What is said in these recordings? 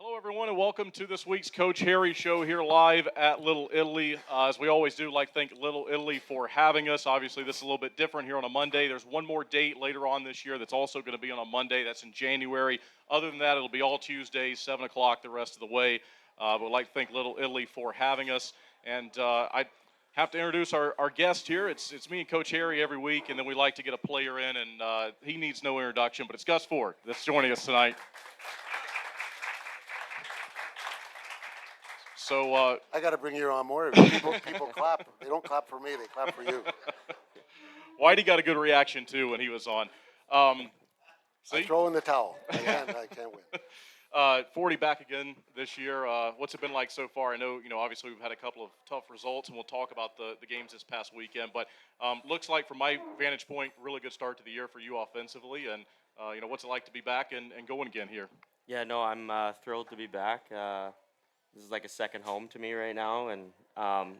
Hello, everyone, and welcome to this week's Coach Harry Show here live at Little Italy. As we always do, like to thank Little Italy for having us. Obviously, this is a little bit different here on a Monday. There's one more date later on this year that's also going to be on a Monday. That's in January. Other than that, it'll be all Tuesdays, 7 o'clock the rest of the way. But we'd like to thank Little Italy for having us. And I have to introduce our guest here. It's me and Coach Harry every week, and then we like to get a player in, and he needs no introduction, but it's Gus Ford that's joining us tonight. So I got to bring you on more. People clap. They don't clap for me. They clap for you. Whitey got a good reaction too when he was on. I throw in the towel. I can't win. 40 back again this year. What's it been like so far? I know, obviously we've had a couple of tough results, and we'll talk about the games this past weekend. But looks like, from my vantage point, really good start to the year for you offensively. And what's it like to be back and going again here? Yeah, no, I'm thrilled to be back. This is like a second home to me right now, and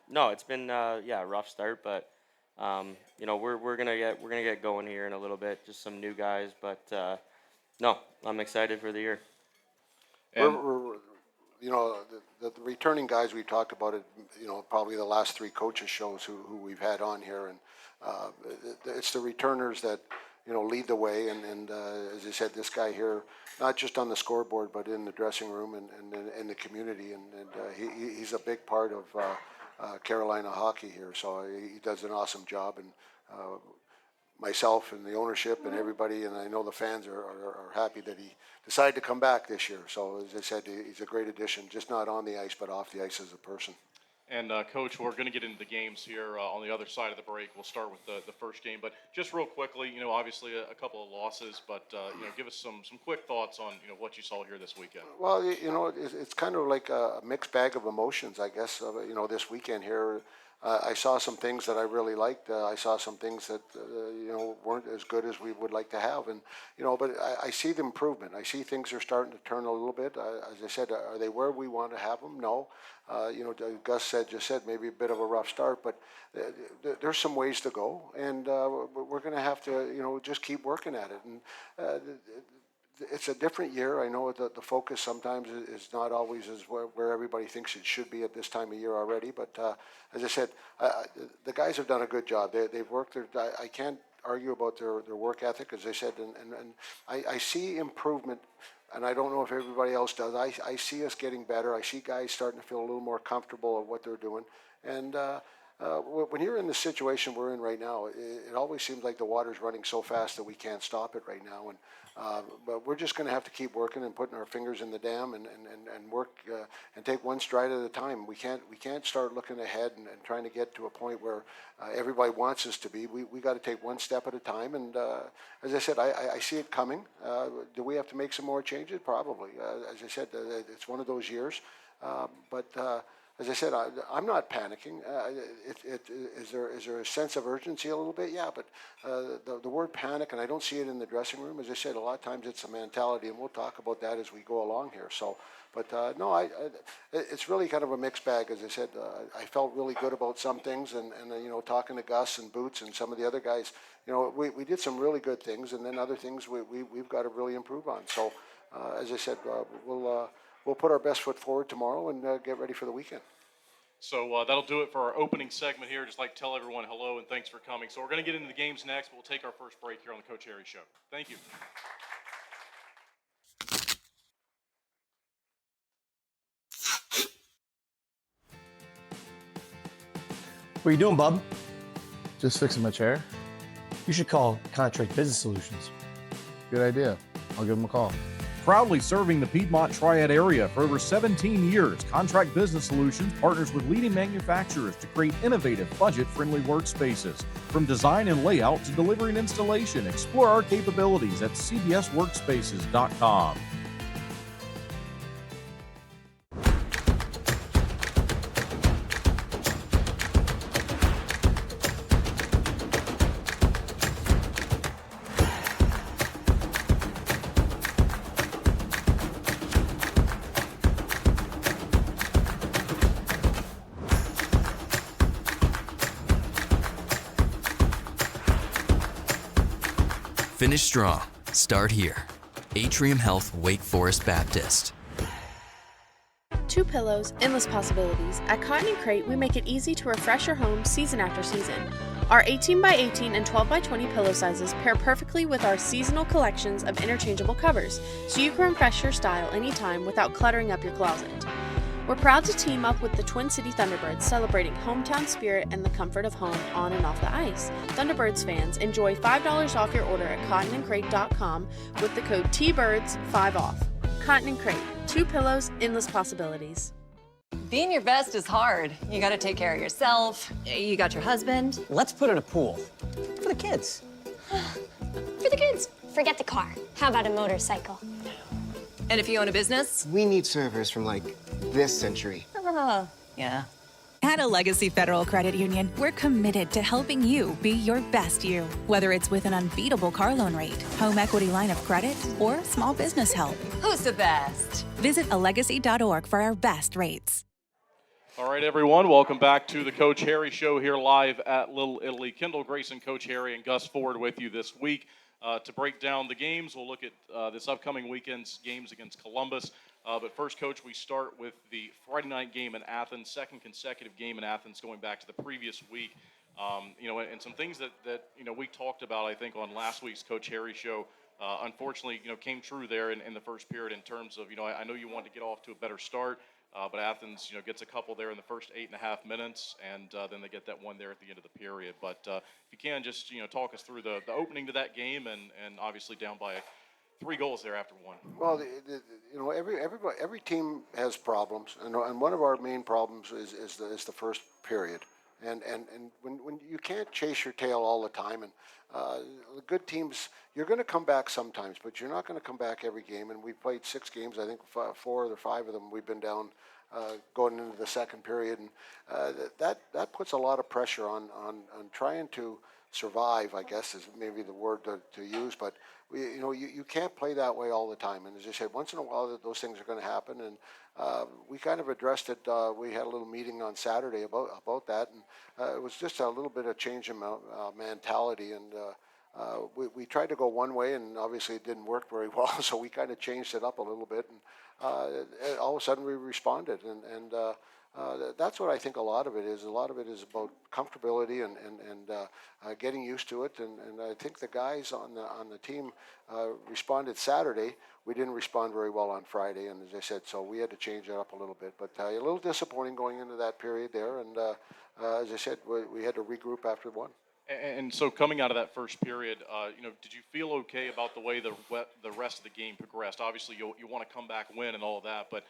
no, it's been a rough start, but we're gonna get going here in a little bit. Just some new guys, but no, I'm excited for the year. We're the returning guys, we talked about it. Probably the last three coaches shows who we've had on here, and it's the returners that lead the way. And as I said, this guy here, not just on the scoreboard, but in the dressing room and in the community. And he's a big part of Carolina hockey here. So he does an awesome job. And myself and the ownership and everybody, and I know the fans are happy that he decided to come back this year. So as I said, he's a great addition, just not on the ice, but off the ice as a person. And, Coach, we're going to get into the games here on the other side of the break. We'll start with the first game. But just real quickly, obviously a couple of losses, but, give us some quick thoughts on, what you saw here this weekend. Well, it's kind of like a mixed bag of emotions, I guess, this weekend here. I saw some things that I really liked. I saw some things that, weren't as good as we would like to have. And, but I see the improvement. I see things are starting to turn a little bit. As I said, are they where we want to have them? No. Gus just said maybe a bit of a rough start, but there's some ways to go. And we're going to have to, just keep working at it. And it's a different year. I know that the focus sometimes is not always as where everybody thinks it should be at this time of year already. But as I said, the guys have done a good job. They've worked I can't argue about their work ethic, as I said, and I see improvement. And I don't know if everybody else does. I see us getting better. I see guys starting to feel a little more comfortable of what they're doing. And when you're in the situation we're in right now, it always seems like the water's running so fast that we can't stop it right now. And but we're just going to have to keep working and putting our fingers in the dam and work and take one stride at a time. We can't start looking ahead and trying to get to a point where everybody wants us to be. We got to take one step at a time. And as I said, I see it coming. Do we have to make some more changes? Probably. As I said, it's one of those years. But as I said, I'm not panicking. Is there a sense of urgency a little bit? Yeah, but the word panic, and I don't see it in the dressing room. As I said, a lot of times it's a mentality, and we'll talk about that as we go along here. So, but no, it's really kind of a mixed bag. As I said, I felt really good about some things, and talking to Gus and Boots and some of the other guys, we did some really good things, and then other things we've got to really improve on. So, as I said, we'll put our best foot forward tomorrow and get ready for the weekend. So that'll do it for our opening segment here. Just like to tell everyone hello and thanks for coming. So we're going to get into the games next, but we'll take our first break here on the Coach Harry Show. Thank you. What are you doing, bub? Just fixing my chair. You should call Contract Business Solutions. Good idea. I'll give them a call. Proudly serving the Piedmont Triad area for over 17 years, Contract Business Solutions partners with leading manufacturers to create innovative, budget-friendly workspaces. From design and layout to delivery and installation, explore our capabilities at cbsworkspaces.com. Finish strong. Start here. Atrium Health Wake Forest Baptist. Two pillows, endless possibilities. At Cotton and Crate, we make it easy to refresh your home season after season. Our 18 by 18 and 12 by 20 pillow sizes pair perfectly with our seasonal collections of interchangeable covers, so you can refresh your style anytime without cluttering up your closet. We're proud to team up with the Twin City Thunderbirds, celebrating hometown spirit and the comfort of home on and off the ice. Thunderbirds fans, enjoy $5 off your order at cottonandcrate.com with the code TBIRDS5OFF. Cotton and Crate, two pillows, endless possibilities. Being your best is hard. You gotta take care of yourself. You got your husband. Let's put in a pool. For the kids. For the kids. Forget the car. How about a motorcycle? And if you own a business? We need servers from, like, this century. Yeah. At a Legacy Federal Credit Union, we're committed to helping you be your best you. Whether it's with an unbeatable car loan rate, home equity line of credit, or small business help. Who's the best? Visit alegacy.org for our best rates. All right, everyone, welcome back to the Coach Harry Show here live at Little Italy. Kendall Grayson, Coach Harry, and Gus Ford with you this week to break down the games. We'll look at this upcoming weekend's games against Columbus. But first, Coach, we start with the Friday night game in Athens, second consecutive game in Athens going back to the previous week. And some things that we talked about, I think, on last week's Coach Harry Show, unfortunately, came true there in the first period in terms of, I know you wanted to get off to a better start, but Athens, gets a couple there in the first 8.5 minutes, and then they get that one there at the end of the period. But if you can, just, talk us through the opening to that game and obviously down by 3 goals there after one. Well, every team has problems, and one of our main problems is the first period, and when you can't chase your tail all the time, and the good teams, you're going to come back sometimes, but you're not going to come back every game. And we played 6 games, I think 4 or 5 of them we've been down going into the second period, and that puts a lot of pressure on trying to survive, I guess is maybe the word to use, but you can't play that way all the time. And as I said, once in a while those things are going to happen, and we kind of addressed it. We had a little meeting on Saturday about that, and it was just a little bit of change in mentality, and we tried to go one way, and obviously it didn't work very well, so we kind of changed it up a little bit, and all of a sudden we responded, and that's what I think a lot of it is. A lot of it is about comfortability and getting used to it. And I think the guys on the team responded Saturday. We didn't respond very well on Friday, and as I said, so we had to change it up a little bit. But a little disappointing going into that period there. And as I said, we had to regroup after one. And so coming out of that first period, did you feel okay about the way the rest of the game progressed? Obviously, you want to come back, win, and all of that, but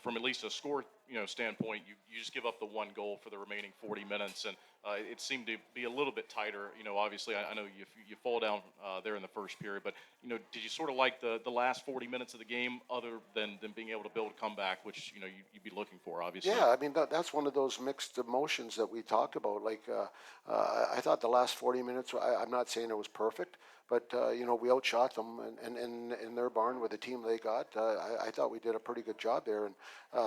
from at least a score standpoint, you just give up the 1 goal for the remaining 40 minutes, and it seemed to be a little bit tighter. Obviously, I know you fall down there in the first period, but did you sort of like the last 40 minutes of the game, other than being able to build a comeback, which you'd be looking for, obviously? Yeah, I mean that's one of those mixed emotions that we talked about. Like I thought the last 40 minutes, I'm not saying it was perfect, but we outshot them, and in their barn with the team they got, I thought we did a pretty good job there. And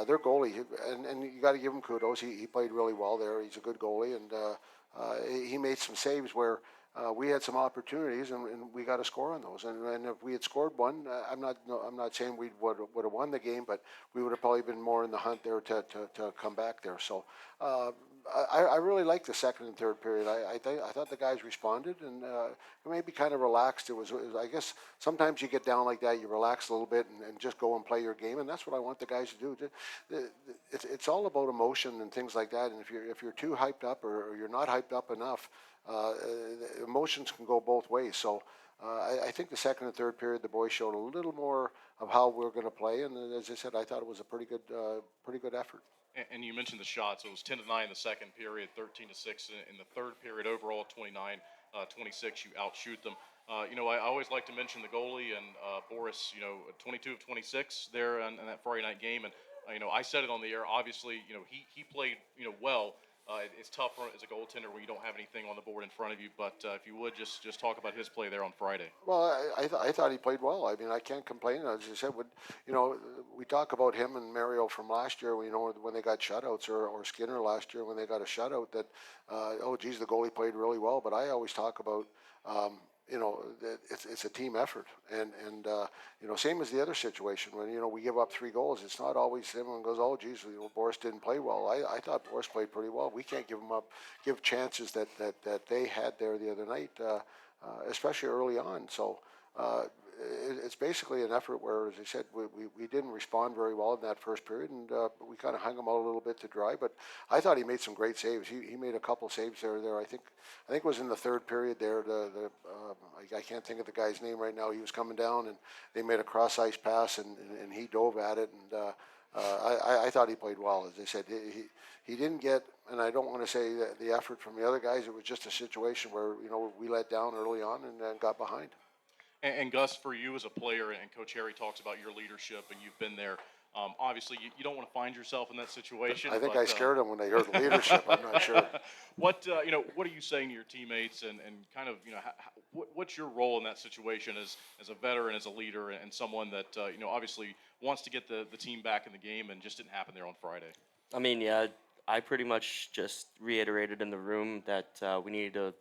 their goalie, and you got to give him kudos. He played really well there. He's a good goalie, and he made some saves where we had some opportunities, and we got to score on those. And if we had scored one, I'm not saying we would have won the game, but we would have probably been more in the hunt there to come back there. So I really liked the second and third period. I thought the guys responded, and maybe kind of relaxed. It was I guess sometimes you get down like that, you relax a little bit and just go and play your game, and that's what I want the guys to do. It's all about emotion and things like that. And if you're too hyped up or you're not hyped up enough, emotions can go both ways. So I think the second and third period, the boys showed a little more of how we're going to play, and as I said, I thought it was a pretty good effort. And you mentioned the shots. It was 10-9 in the second period, 13-6 in the third period. Overall, 29-26. You outshoot them. I always like to mention the goalie and Boris. 22 of 26 there in that Friday night game, and I said it on the air. Obviously, he played well. It's tough as a goaltender when you don't have anything on the board in front of you. But if you would just talk about his play there on Friday. Well, I thought he played well. I mean, I can't complain. As you said, we talk about him and Mario from last year. When they got shutouts, or Skinner last year when they got a shutout. That the goalie played really well. But I always talk about you know, it's a team effort, and you know, same as the other situation when, you know, we give up 3 goals. It's not always everyone goes, oh geez, you know, Boris didn't play well. I thought Boris played pretty well. We can't give chances that they had there the other night, especially early on. So it's basically an effort where, as I said, we didn't respond very well in that first period, and we kind of hung him out a little bit to dry. But I thought he made some great saves. He made a couple saves there. I think it was in the third period there. I can't think of the guy's name right now. He was coming down, and they made a cross ice pass, and he dove at it. And I thought he played well. As I said, he didn't get, and I don't want to say the effort from the other guys. It was just a situation where, you know, we let down early on and got behind. And Gus, for you as a player, and Coach Harry talks about your leadership, and you've been there. Obviously, you don't want to find yourself in that situation. I think I scared them when they heard leadership. I'm not sure. What you know? What are you saying to your teammates, and kind of, you know, what's your role in that situation as a veteran, as a leader, and someone that you know, obviously wants to get the team back in the game, and just didn't happen there on Friday? I mean, yeah, I pretty much just reiterated in the room that we needed to,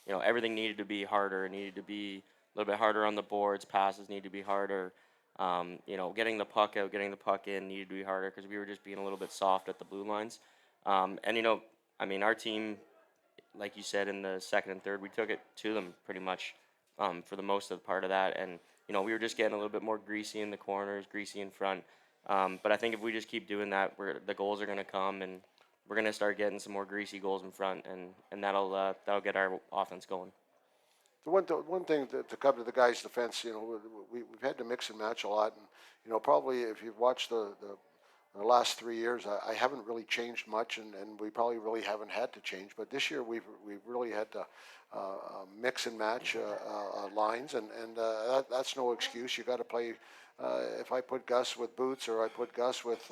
you know, everything needed to be harder. It needed to be a little bit harder on the boards. Passes need to be harder. You know, getting the puck out, getting the puck in needed to be harder because we were just being a little bit soft at the blue lines. And, you know, I mean, our team, like you said, in the second and third, we took it to them pretty much for the most of the part of that. And, you know, we were just getting a little bit more greasy in the corners, greasy in front. But I think if we just keep doing that, the goals are going to come, and we're going to start getting some more greasy goals in front, and that'll get our offense going. The one thing to come to the guys' defense, you know, we've had to mix and match a lot, and, you know, probably if you've watched the last 3 years, I haven't really changed much, and we probably really haven't had to change. But this year we've really had to mix and match lines, and that's no excuse. You got to play. If I put Gus with Boots, or I put Gus with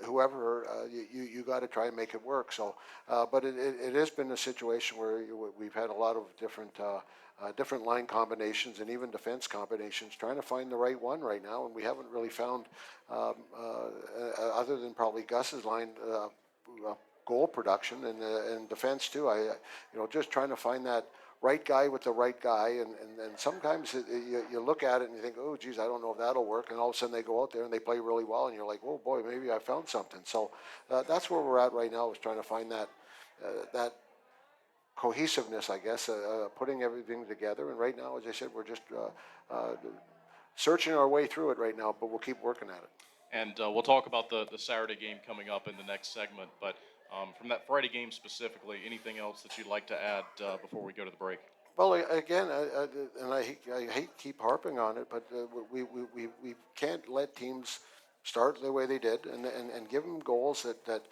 whoever, you got to try and make it work. So, but it has been a situation where we've had a lot of different line combinations and even defense combinations, trying to find the right one right now, and we haven't really found, other than probably Gus's line, goal production and defense too. Just trying to find that right guy with the right guy, and sometimes you look at it and you think, oh geez, I don't know if that'll work, and all of a sudden they go out there and they play really well, and you're like, oh boy, maybe I found something. So that's where we're at right now, is trying to find that cohesiveness, I guess, putting everything together. And right now, as I said, we're just searching our way through it right now, but we'll keep working at it. And we'll talk about the Saturday game coming up in the next segment, but from that Friday game specifically, anything else that you'd like to add before we go to the break? Well, again, and I hate to keep harping on it, but we can't let teams start the way they did, and give them goals that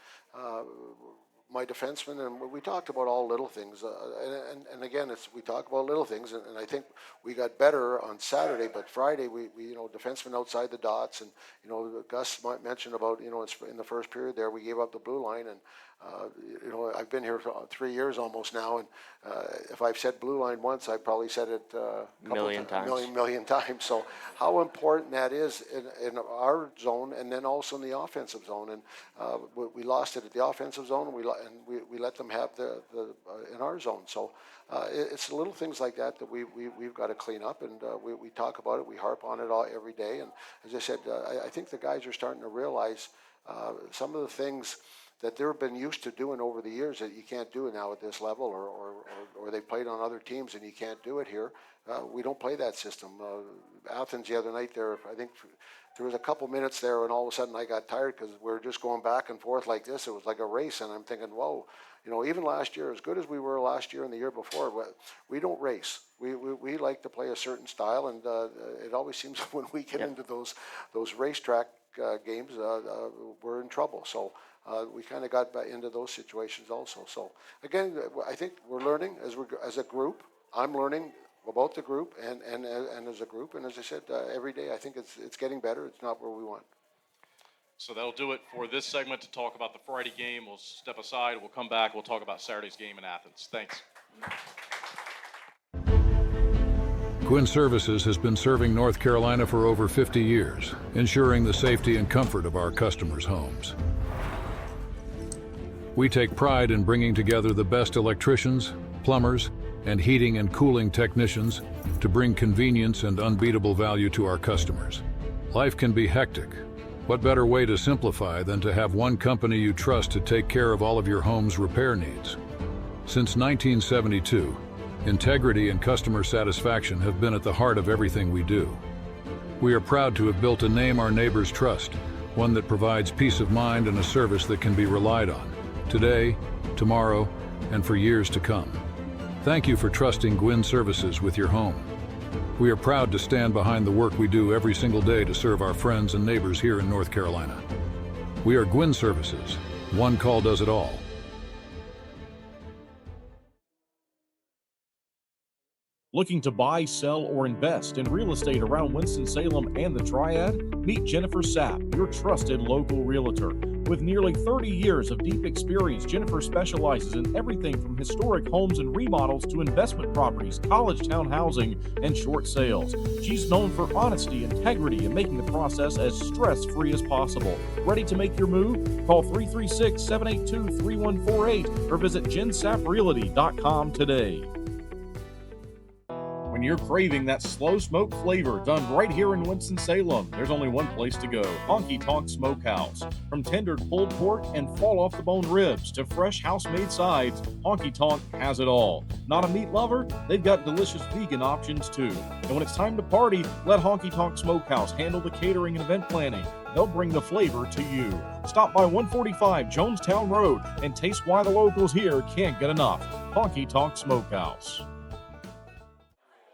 my defensemen, and we talked about all little things, and again, we talk about little things, and I think we got better on Saturday, but Friday we defensemen outside the dots, and Gus mentioned about in the first period there we gave up the blue line, and I've been here for 3 years almost now, and if I've said blue line once, I've probably said it a million times. So how important that is in our zone, and then also in the offensive zone, and we lost it at the offensive zone, and we let them have the in our zone. So it's little things like that we've got to clean up, and we talk about it, we harp on it every day, and as I said, I think the guys are starting to realize some of the things that they've been used to doing over the years that you can't do it now at this level, or they played on other teams and you can't do it here. We don't play that system. Athens the other night there, I think there was a couple minutes there, and all of a sudden I got tired because we were just going back and forth like this. It was like a race, and I'm thinking, whoa, even last year, as good as we were last year and the year before, we don't race. We like to play a certain style, and it always seems when we get into those racetrack games, we're in trouble. So we kind of got back into those situations also. So again, I think we're learning as a group. I'm learning about the group and as a group. And as I said, every day I think it's getting better. It's not where we want. So that'll do it for this segment to talk about the Friday game. We'll step aside. We'll come back. We'll talk about Saturday's game in Athens. Thanks. Quinn Services has been serving North Carolina for over 50 years, ensuring the safety and comfort of our customers' homes. We take pride in bringing together the best electricians, plumbers, and heating and cooling technicians to bring convenience and unbeatable value to our customers. Life can be hectic. What better way to simplify than to have one company you trust to take care of all of your home's repair needs? Since 1972, integrity and customer satisfaction have been at the heart of everything we do. We are proud to have built a name our neighbors trust, one that provides peace of mind and a service that can be relied on, today, tomorrow, and for years to come. Thank you for trusting Gwynn Services with your home. We are proud to stand behind the work we do every single day to serve our friends and neighbors here in North Carolina. We are Gwynn Services. One call does it all. Looking to buy, sell, or invest in real estate around Winston-Salem and the Triad? Meet Jennifer Sapp, your trusted local realtor. With nearly 30 years of deep experience, Jennifer specializes in everything from historic homes and remodels to investment properties, college town housing, and short sales. She's known for honesty, integrity, and making the process as stress-free as possible. Ready to make your move? Call 336-782-3148 or visit jensapprealty.com today. When you're craving that slow smoke flavor done right here in Winston-Salem, there's only one place to go, Honky Tonk Smokehouse. From tendered pulled pork and fall-off-the-bone ribs to fresh house-made sides, Honky Tonk has it all. Not a meat lover? They've got delicious vegan options too. And when it's time to party, let Honky Tonk Smokehouse handle the catering and event planning. They'll bring the flavor to you. Stop by 145 Jonestown Road and taste why the locals here can't get enough. Honky Tonk Smokehouse.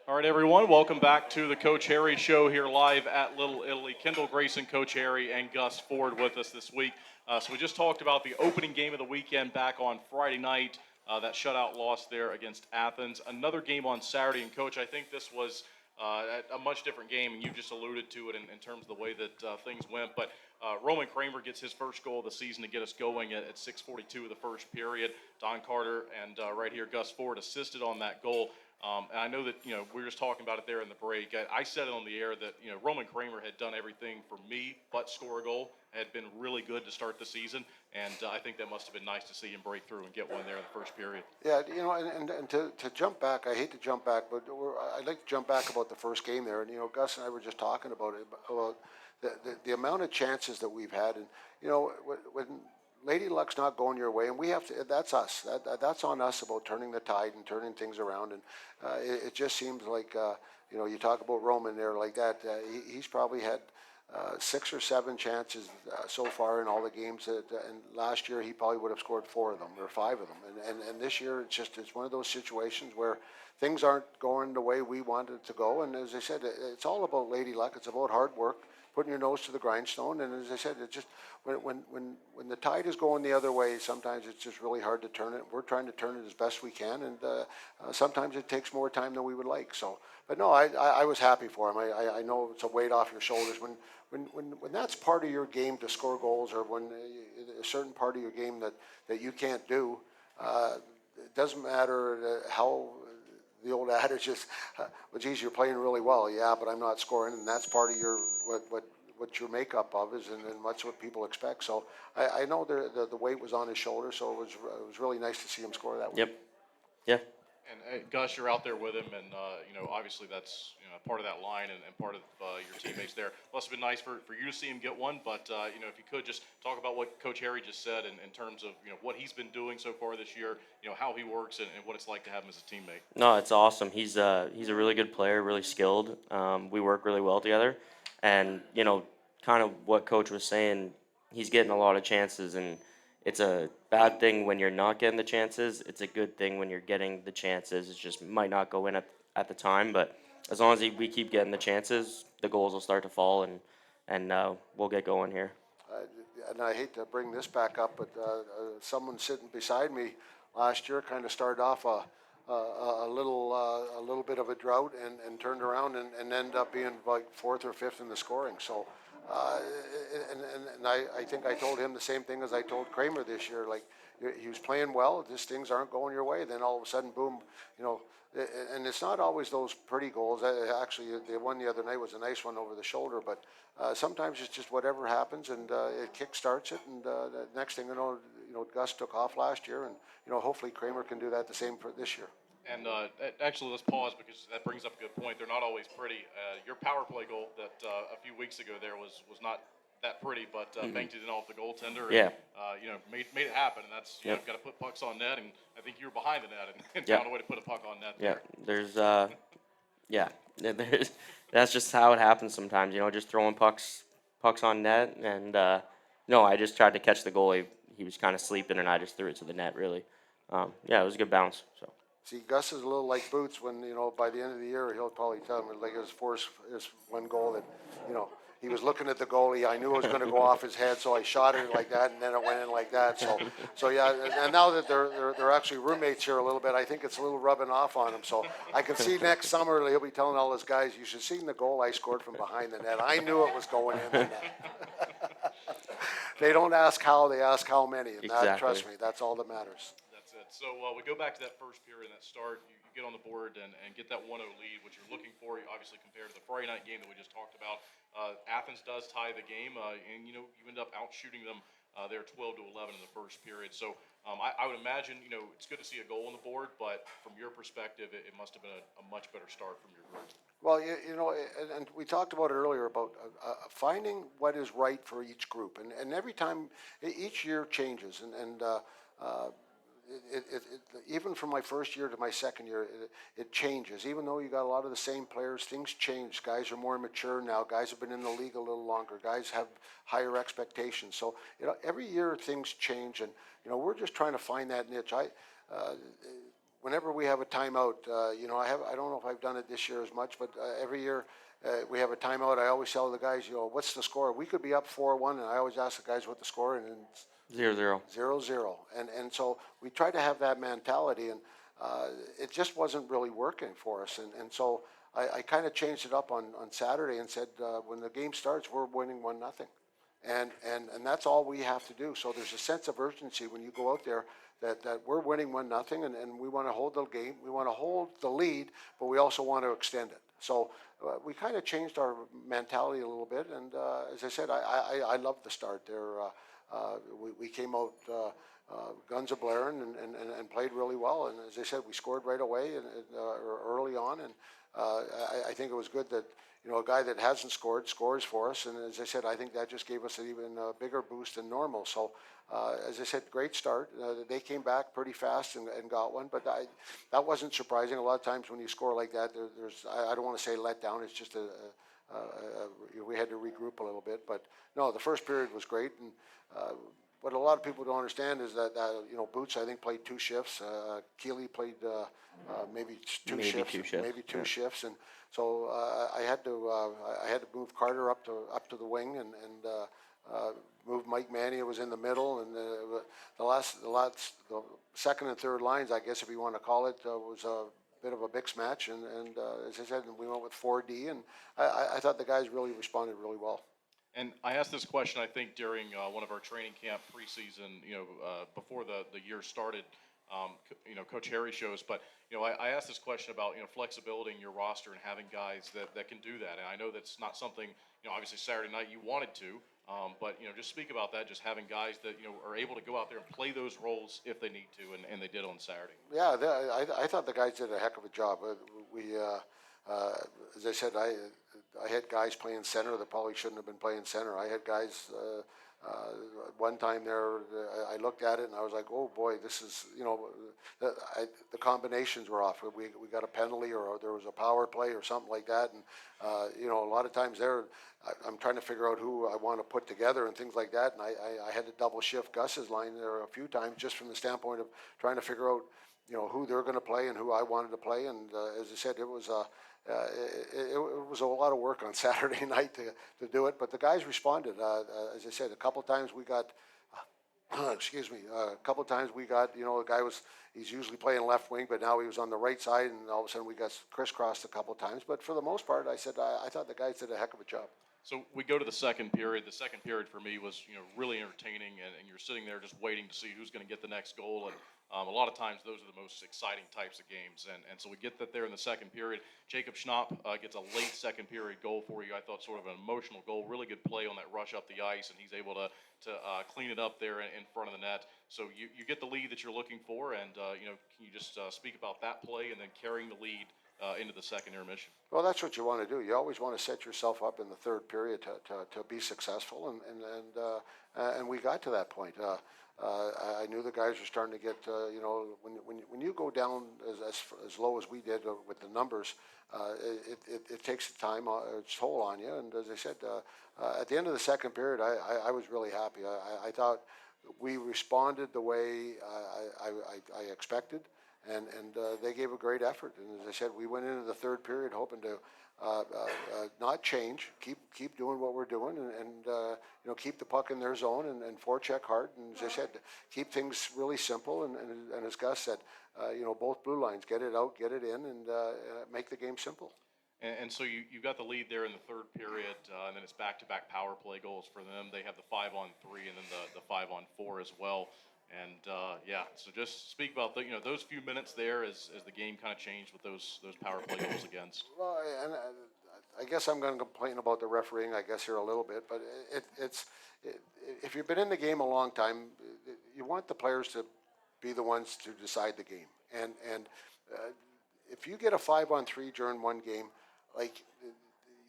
All right, everyone, welcome back to the Coach Harry Show here live at Little Italy. Kendall Grayson, Coach Harry, and Gus Ford with us this week. So we just talked about the opening game of the weekend back on Friday night, that shutout loss there against Athens. Another game on Saturday, and Coach, I think this was a much different game, and you just alluded to it in terms of the way that things went. But Roman Kramer gets his first goal of the season to get us going at 6:42 of the first period. Don Carter and right here Gus Ford assisted on that goal. And I know that, we were just talking about it there in the break. I said it on the air that, Roman Kramer had done everything for me but score a goal, had been really good to start the season, and I think that must have been nice to see him break through and get one there in the first period. Yeah, and to jump back, I hate to jump back, but I'd like to jump back about the first game there. And, Gus and I were just talking about it, about the amount of chances that we've had. And, when Lady Luck's not going your way, and we have to. That's us. That's on us about turning the tide and turning things around. And it just seems like you talk about Roman there like that. He's probably had 6 or 7 chances so far in all the games. And last year he probably would have scored 4 of them or 5 of them. And this year it's one of those situations where things aren't going the way we wanted it to go. And as I said, it's all about Lady Luck. It's about hard work, putting your nose to the grindstone. And as I said, it just when the tide is going the other way, sometimes it's just really hard to turn it. We're trying to turn it as best we can, and sometimes it takes more time than we would like. So, but no, I was happy for him. I know it's a weight off your shoulders when that's part of your game to score goals, or when a certain part of your game that you can't do. It doesn't matter how. The old adage is, well, geez, you're playing really well, yeah, but I'm not scoring, and that's part of your what your makeup of is, and that's what people expect. So I know the weight was on his shoulder, so it was really nice to see him score that way. Yep. Yeah. And Gus, you're out there with him, and obviously that's part of that line and part of your teammates there. Must have been nice for you to see him get one, but if you could just talk about what Coach Harry just said in terms of what he's been doing so far this year, how he works and what it's like to have him as a teammate. No, it's awesome. He's a really good player, really skilled. We work really well together, and kind of what Coach was saying, he's getting a lot of chances, and it's a bad thing when you're not getting the chances. It's a good thing when you're getting the chances. It just might not go in at the time, but as long as we keep getting the chances, the goals will start to fall, and we'll get going here. And I hate to bring this back up, but someone sitting beside me last year kind of started off a little bit of a drought and turned around and ended up being like 4th or 5th in the scoring. So. And I think I told him the same thing as I told Kramer this year. Like, he was playing well, just things aren't going your way. Then all of a sudden, boom, and it's not always those pretty goals. Actually, the one the other night was a nice one over the shoulder. But sometimes it's just whatever happens, and it kick-starts it. And the next thing you know, Gus took off last year, and hopefully Kramer can do that the same for this year. And actually, let's pause because that brings up a good point. They're not always pretty. Your power play goal that a few weeks ago there was not that pretty, but banked it in off the goaltender. And, Yeah. Made it happen. And that's Yep. got to put pucks on net. And I think you were behind the net and Yep. found a way to put a puck on net. Yeah, There. there's that's just how it happens sometimes. Just throwing pucks on net, and no, I just tried to catch the goalie. He was kind of sleeping, and I just threw it to the net. Really, it was a good bounce. So. See, Gus is a little like Boots when, by the end of the year, he'll probably tell me, like his one goal that, he was looking at the goalie. I knew it was going to go off his head, so I shot it like that, and then it went in like that. So yeah, and now that they're actually roommates here a little bit, I think it's a little rubbing off on him. So I can see next summer he'll be telling all his guys, you should see the goal I scored from behind the net. I knew it was going in the net. They don't ask how, they ask how many. And that, trust me, that's all that matters. That's it. So we go back to that first period, that start. You get on the board and get that 1-0 lead, which you're looking for, obviously, compared to the Friday night game that we just talked about. Athens does tie the game, and you end up outshooting them there 12-11 in the first period. So I would imagine, it's good to see a goal on the board, but from your perspective, it must have been a much better start from your group. Well, and we talked about it earlier about finding what is right for each group, and every time, each year changes, and even from my first year to my second year, it changes. Even though you got a lot of the same players, things change. Guys are more mature now. Guys have been in the league a little longer. Guys have higher expectations. So every year things change, and we're just trying to find that niche. Whenever we have a timeout, I don't know if I've done it this year as much, but every year we have a timeout. I always tell the guys, what's the score? We could be up 4-1, and I always ask the guys what the score, and it's 0-0. 0-0. And so we try to have that mentality, and it just wasn't really working for us. And so I kind of changed it up on Saturday and said, when the game starts, we're winning 1-0. And that's all we have to do. So there's a sense of urgency when you go out there that we're winning 1-0, and we want to hold the game. We want to hold the lead, but we also want to extend it. So we kind of changed our mentality a little bit. And as I said, I love the start there. We came out guns a-blaring and played really well. And as I said, we scored right away and early on. And I think it was good that a guy that hasn't scored scores for us. And as I said, I think that just gave us an even bigger boost than normal. So as I said, great start. They came back pretty fast and got one. But that wasn't surprising. A lot of times when you score like that, I don't want to say let down. It's just we had to regroup a little bit. But no, the first period was great. And what a lot of people don't understand is that Boots, I think, played 2 shifts. Keeley played maybe two shifts, and so I had to move Carter up to the wing and move Mike Manny was in the middle, and the second and third lines, I guess if you want to call it, was a bit of a mix match, and as I said, we went with 4D, and I thought the guys really responded really well. And I asked this question, I think, during one of our training camp preseason, before the year started, Coach Harry shows. But, I asked this question about, flexibility in your roster and having guys that can do that. And I know that's not something, obviously Saturday night you wanted to, but, just speak about that, just having guys that, are able to go out there and play those roles if they need to, and they did on Saturday. Yeah, I thought the guys did a heck of a job. As I said, I had guys playing center that probably shouldn't have been playing center. I had guys, one time there, I looked at it and I was like, oh boy, this is, the combinations were off. We got a penalty or there was a power play or something like that. And, a lot of times there, I'm trying to figure out who I want to put together and things like that. And I had to double shift Gus's line there a few times just from the standpoint of trying to figure out, who they're going to play and who I wanted to play. And as I said, it was a lot of work on Saturday night to do it, but the guys responded. As I said, a couple times we got, a couple times we got, the guy he's usually playing left wing, but now he was on the right side, and all of a sudden we got crisscrossed a couple times. But for the most part, I said, I thought the guys did a heck of a job. So we go to the second period. The second period for me was, really entertaining, and you're sitting there just waiting to see who's going to get the next goal. And a lot of times those are the most exciting types of games. And so we get that there in the second period. Jacob Schnapp gets a late second period goal for you. I thought sort of an emotional goal, really good play on that rush up the ice, and he's able to clean it up there in front of the net. So you get the lead that you're looking for, and can you just speak about that play and then carrying the lead into the second intermission? Well, that's what you want to do. You always want to set yourself up in the third period to be successful, and we got to that point. I knew the guys were starting to get, when you go down as low as we did with the numbers, it takes time, its toll on you. And as I said, at the end of the second period, I was really happy. I thought we responded the way I expected. And they gave a great effort. And as I said, we went into the third period hoping to not change, keep doing what we're doing, and keep the puck in their zone and forecheck hard. And as I said, keep things really simple. And as Gus said, both blue lines, get it out, get it in, and make the game simple. And so you got the lead there in the third period, and then it's back-to-back power play goals for them. They have the 5-on-3 and then the 5-on-4 as well. And so just speak about those few minutes there as the game kind of changed with those power play goals against. Well, and I guess I'm going to complain about the refereeing, I guess, here a little bit, but if you've been in the game a long time, you want the players to be the ones to decide the game. And if you get a 5-on-3 during one game, like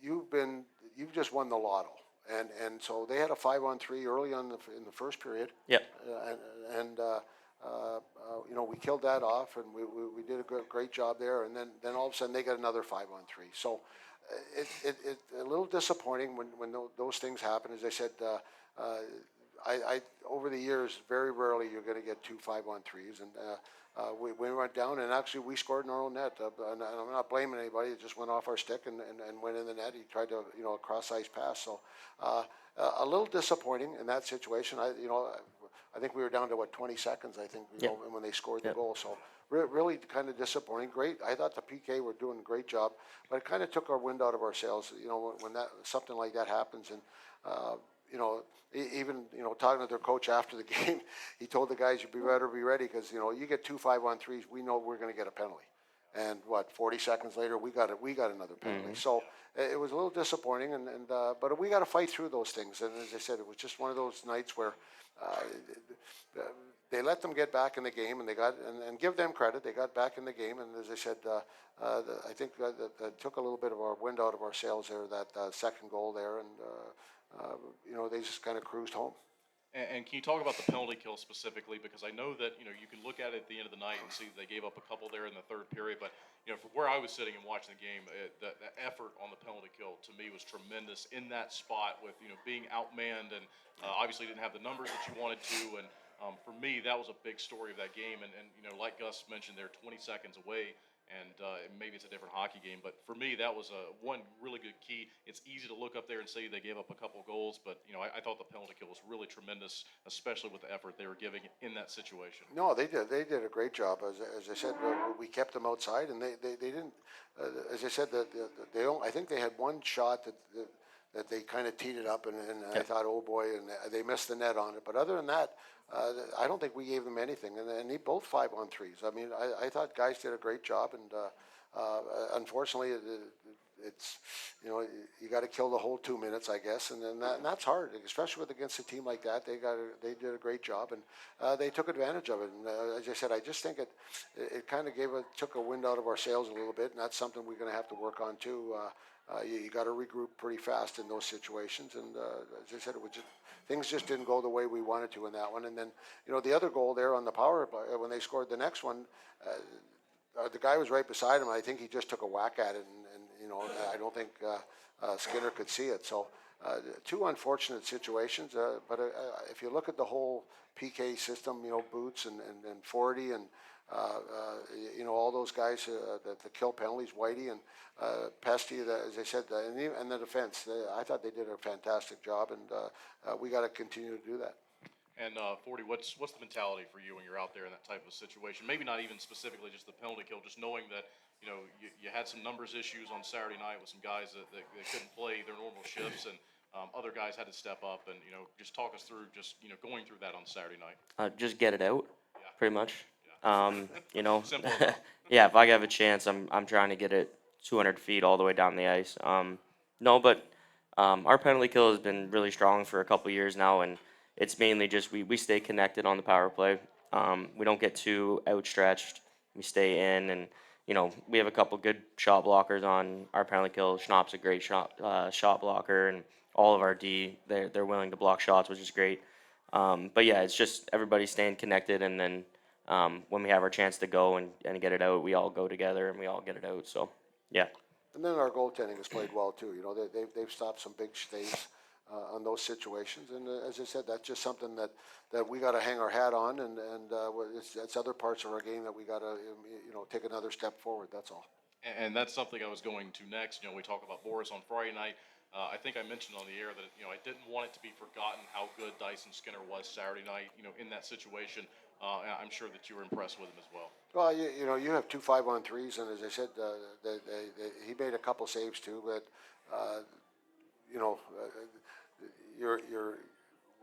you've just won the lotto. And so they had a 5-on-3 early on in the first period. Yep. We killed that off, and we did a great job there. And then all of a sudden they got another 5-on-3. So it's a little disappointing when those things happen. As I said, I over the years, very rarely you're going to get two 5-on-3s, and we went down, and actually we scored in our own net. And I'm not blaming anybody; it just went off our stick and went in the net. He tried to a cross ice pass, so a little disappointing in that situation. I think we were down to 20 seconds. I think when they scored the goal, so really kind of disappointing. Great, I thought the PK were doing a great job, but it kind of took our wind out of our sails. When something like that happens, and even talking to their coach after the game, he told the guys, "You better be ready because you get two 5-on-3s, we know we're going to get a penalty." And 40 seconds later, we got another penalty. Mm-hmm. So it was a little disappointing, but we got to fight through those things. And as I said, it was just one of those nights where they let them get back in the game, and they got and give them credit. They got back in the game, and as I said, I think that took a little bit of our wind out of our sails there. That second goal there, and they just kind of cruised home. And can you talk about the penalty kill specifically? Because I know that you can look at it at the end of the night and see they gave up a couple there in the third period. But from where I was sitting and watching the game, the effort on the penalty kill to me was tremendous in that spot with being outmanned and obviously didn't have the numbers that you wanted to. And for me, that was a big story of that game. And like Gus mentioned, they're 20 seconds away. And maybe it's a different hockey game, but for me, that was one really good key. It's easy to look up there and say they gave up a couple goals, but I thought the penalty kill was really tremendous, especially with the effort they were giving in that situation. No, they did. They did a great job. As I said, we kept them outside, and they didn't. As I said, I think they had one shot that they kind of teed it up, and I thought, oh boy, and they missed the net on it. But other than that, I don't think we gave them anything, and they both 5-on-3s. I mean, I thought guys did a great job, and unfortunately, it's you got to kill the whole 2 minutes, I guess, and that's hard, especially against a team like that. They did a great job, and they took advantage of it. And as I said, I just think it kind of took a wind out of our sails a little bit, and that's something we're going to have to work on too. You got to regroup pretty fast in those situations, and as I said, things just didn't go the way we wanted to in that one. And then the other goal there on the power play, when they scored the next one, the guy was right beside him. I think he just took a whack at it, and I don't think Skinner could see it. So two unfortunate situations. But if you look at the whole PK system, Boots and Forty and all those guys that kill penalties, Whitey and Pesty, as I said, and the defense. I thought they did a fantastic job, and we got to continue to do that. And 40, what's the mentality for you when you're out there in that type of situation? Maybe not even specifically just the penalty kill, just knowing that you had some numbers issues on Saturday night with some guys that couldn't play their normal shifts, and other guys had to step up, and just talk us through just going through that on Saturday night. Just get it out, pretty much. Simple enough. Yeah, if I have a chance, I'm trying to get it 200 feet all the way down the ice. No, but our penalty kill has been really strong for a couple years now, and it's mainly just we stay connected on the power play. We don't get too outstretched. We stay in, and we have a couple good shot blockers on our penalty kill. Schnapp's a great shot blocker, and all of our D, they're willing to block shots, which is great. But yeah, it's just everybody staying connected, and then when we have our chance to go and get it out, we all go together and we all get it out. So yeah. And then our goaltending has played well too. They've stopped some big stays on those situations. And as I said, that's just something that we got to hang our hat on. And it's other parts of our game that we got to take another step forward. That's all. And that's something I was going to next. We talk about Boris on Friday night. I think I mentioned on the air that I didn't want it to be forgotten how good Dyson Skinner was Saturday night. In that situation. I'm sure that you were impressed with him as well. Well, you have 2 5-on-3s, and as I said, he made a couple saves too. But you're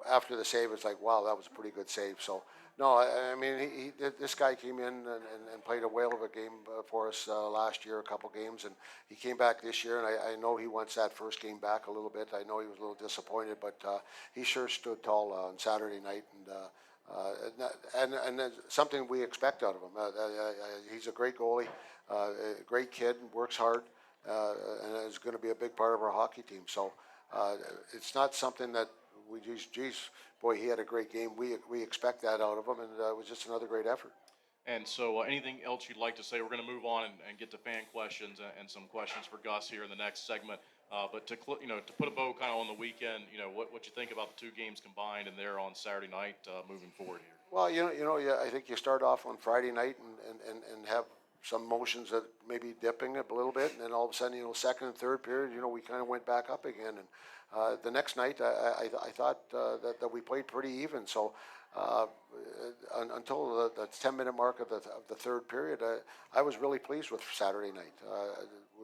after the save, it's like, wow, that was a pretty good save. So no, I mean, this guy came in and played a whale of a game for us last year, a couple games, and he came back this year. And I know he wants that first game back a little bit. I know he was a little disappointed, but he sure stood tall on Saturday night, and something we expect out of him. He's a great goalie, a great kid, works hard, and is going to be a big part of our hockey team. So it's not something that we just, geez, boy, he had a great game. We expect that out of him, and it was just another great effort. And so anything else you'd like to say? We're going to move on and get to fan questions and some questions for Gus here in the next segment. But to put a bow kind of on the weekend, what you think about the two games combined and there on Saturday night moving forward here? Well, I think you start off on Friday night and have some motions that maybe dipping a little bit, and then all of a sudden, second and third period, we kind of went back up again. And the next night, I thought that we played pretty even. So until the 10-minute mark of the third period, I was really pleased with Saturday night.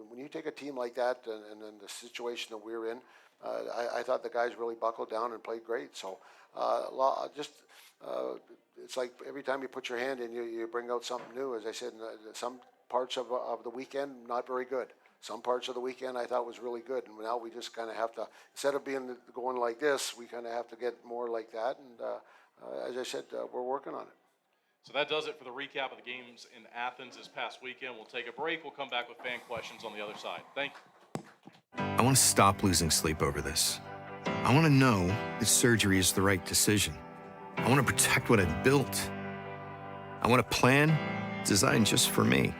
When you take a team like that and the situation that we're in, I thought the guys really buckled down and played great. So it's like every time you put your hand in, you bring out something new. As I said, some parts of the weekend, not very good. Some parts of the weekend I thought was really good. And now we just kind of have to, instead of going like this, we kind of have to get more like that. And as I said, we're working on it. So that does it for the recap of the games in Athens this past weekend. We'll take a break. We'll come back with fan questions on the other side. Thank you. I want to stop losing sleep over this. I want to know that surgery is the right decision. I want to protect what I've built. I want a plan designed just for me.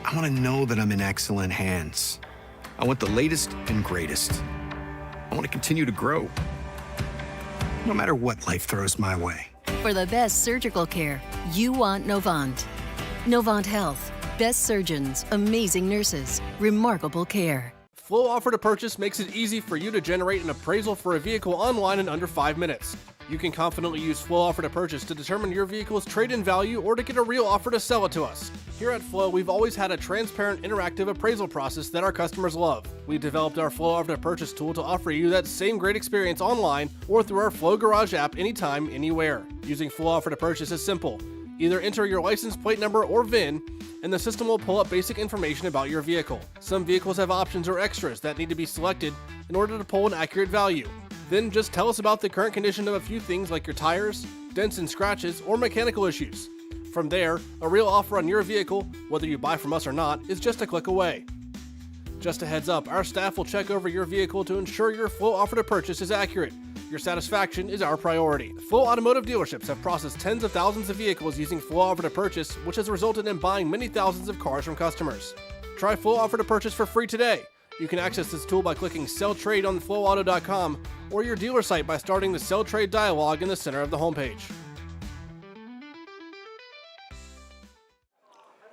I want to know that I'm in excellent hands. I want the latest and greatest. I want to continue to grow, no matter what life throws my way. For the best surgical care, you want Novant. Novant Health. Best surgeons, amazing nurses, remarkable care. Flow Offer to Purchase makes it easy for you to generate an appraisal for a vehicle online in under 5 minutes. You can confidently use Flow Offer to Purchase to determine your vehicle's trade-in value or to get a real offer to sell it to us. Here at Flow, we've always had a transparent, interactive appraisal process that our customers love. We developed our Flow Offer to Purchase tool to offer you that same great experience online or through our Flow Garage app anytime, anywhere. Using Flow Offer to Purchase is simple. Either enter your license plate number or VIN, and the system will pull up basic information about your vehicle. Some vehicles have options or extras that need to be selected in order to pull an accurate value. Then just tell us about the current condition of a few things like your tires, dents and scratches, or mechanical issues. From there, a real offer on your vehicle, whether you buy from us or not, is just a click away. Just a heads up, our staff will check over your vehicle to ensure your Flow Offer to Purchase is accurate. Your satisfaction is our priority. Flow Automotive dealerships have processed tens of thousands of vehicles using Flow Offer to Purchase, which has resulted in buying many thousands of cars from customers. Try Flow Offer to Purchase for free today. You can access this tool by clicking Sell Trade on flowauto.com or your dealer site by starting the Sell Trade dialog in the center of the homepage.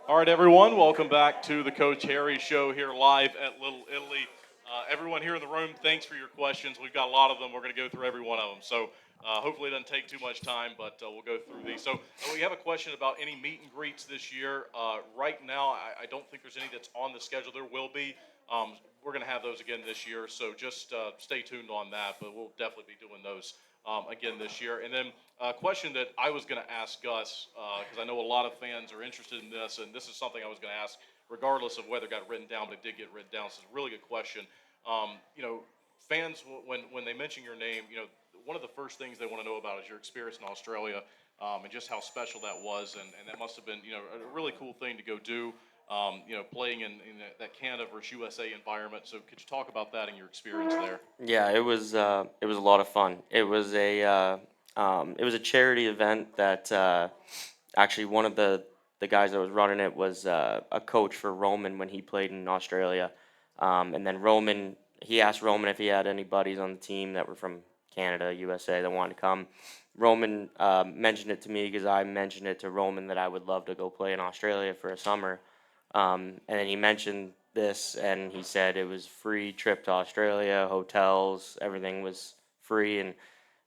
All right, everyone, welcome back to the Coach Harry Show here live at Little Italy. Everyone here in the room, thanks for your questions. We've got a lot of them. We're going to go through every one of them. So hopefully it doesn't take too much time, but we'll go through these. So we have a question about any meet and greets this year. Right now, I don't think there's any that's on the schedule. There will be. We're going to have those again this year, so just stay tuned on that. But we'll definitely be doing those again this year. And then a question that I was going to ask Gus, because I know a lot of fans are interested in this, and this is something I was going to ask regardless of whether it got written down, but it did get written down. So it's a really good question. Fans, when they mention your name, one of the first things they want to know about is your experience in Australia, and just how special that was, and that must have been, a really cool thing to go do, playing in that Canada versus USA environment. So could you talk about that and your experience there? Yeah, it was a lot of fun. It was a charity event that actually one of the guys that was running it was a coach for Roman when he played in Australia, and then he asked Roman if he had any buddies on the team that were from Canada, USA that wanted to come. Roman mentioned it to me because I mentioned it to Roman that I would love to go play in Australia for a summer. And then he mentioned this, and he said it was free trip to Australia, hotels, everything was free, and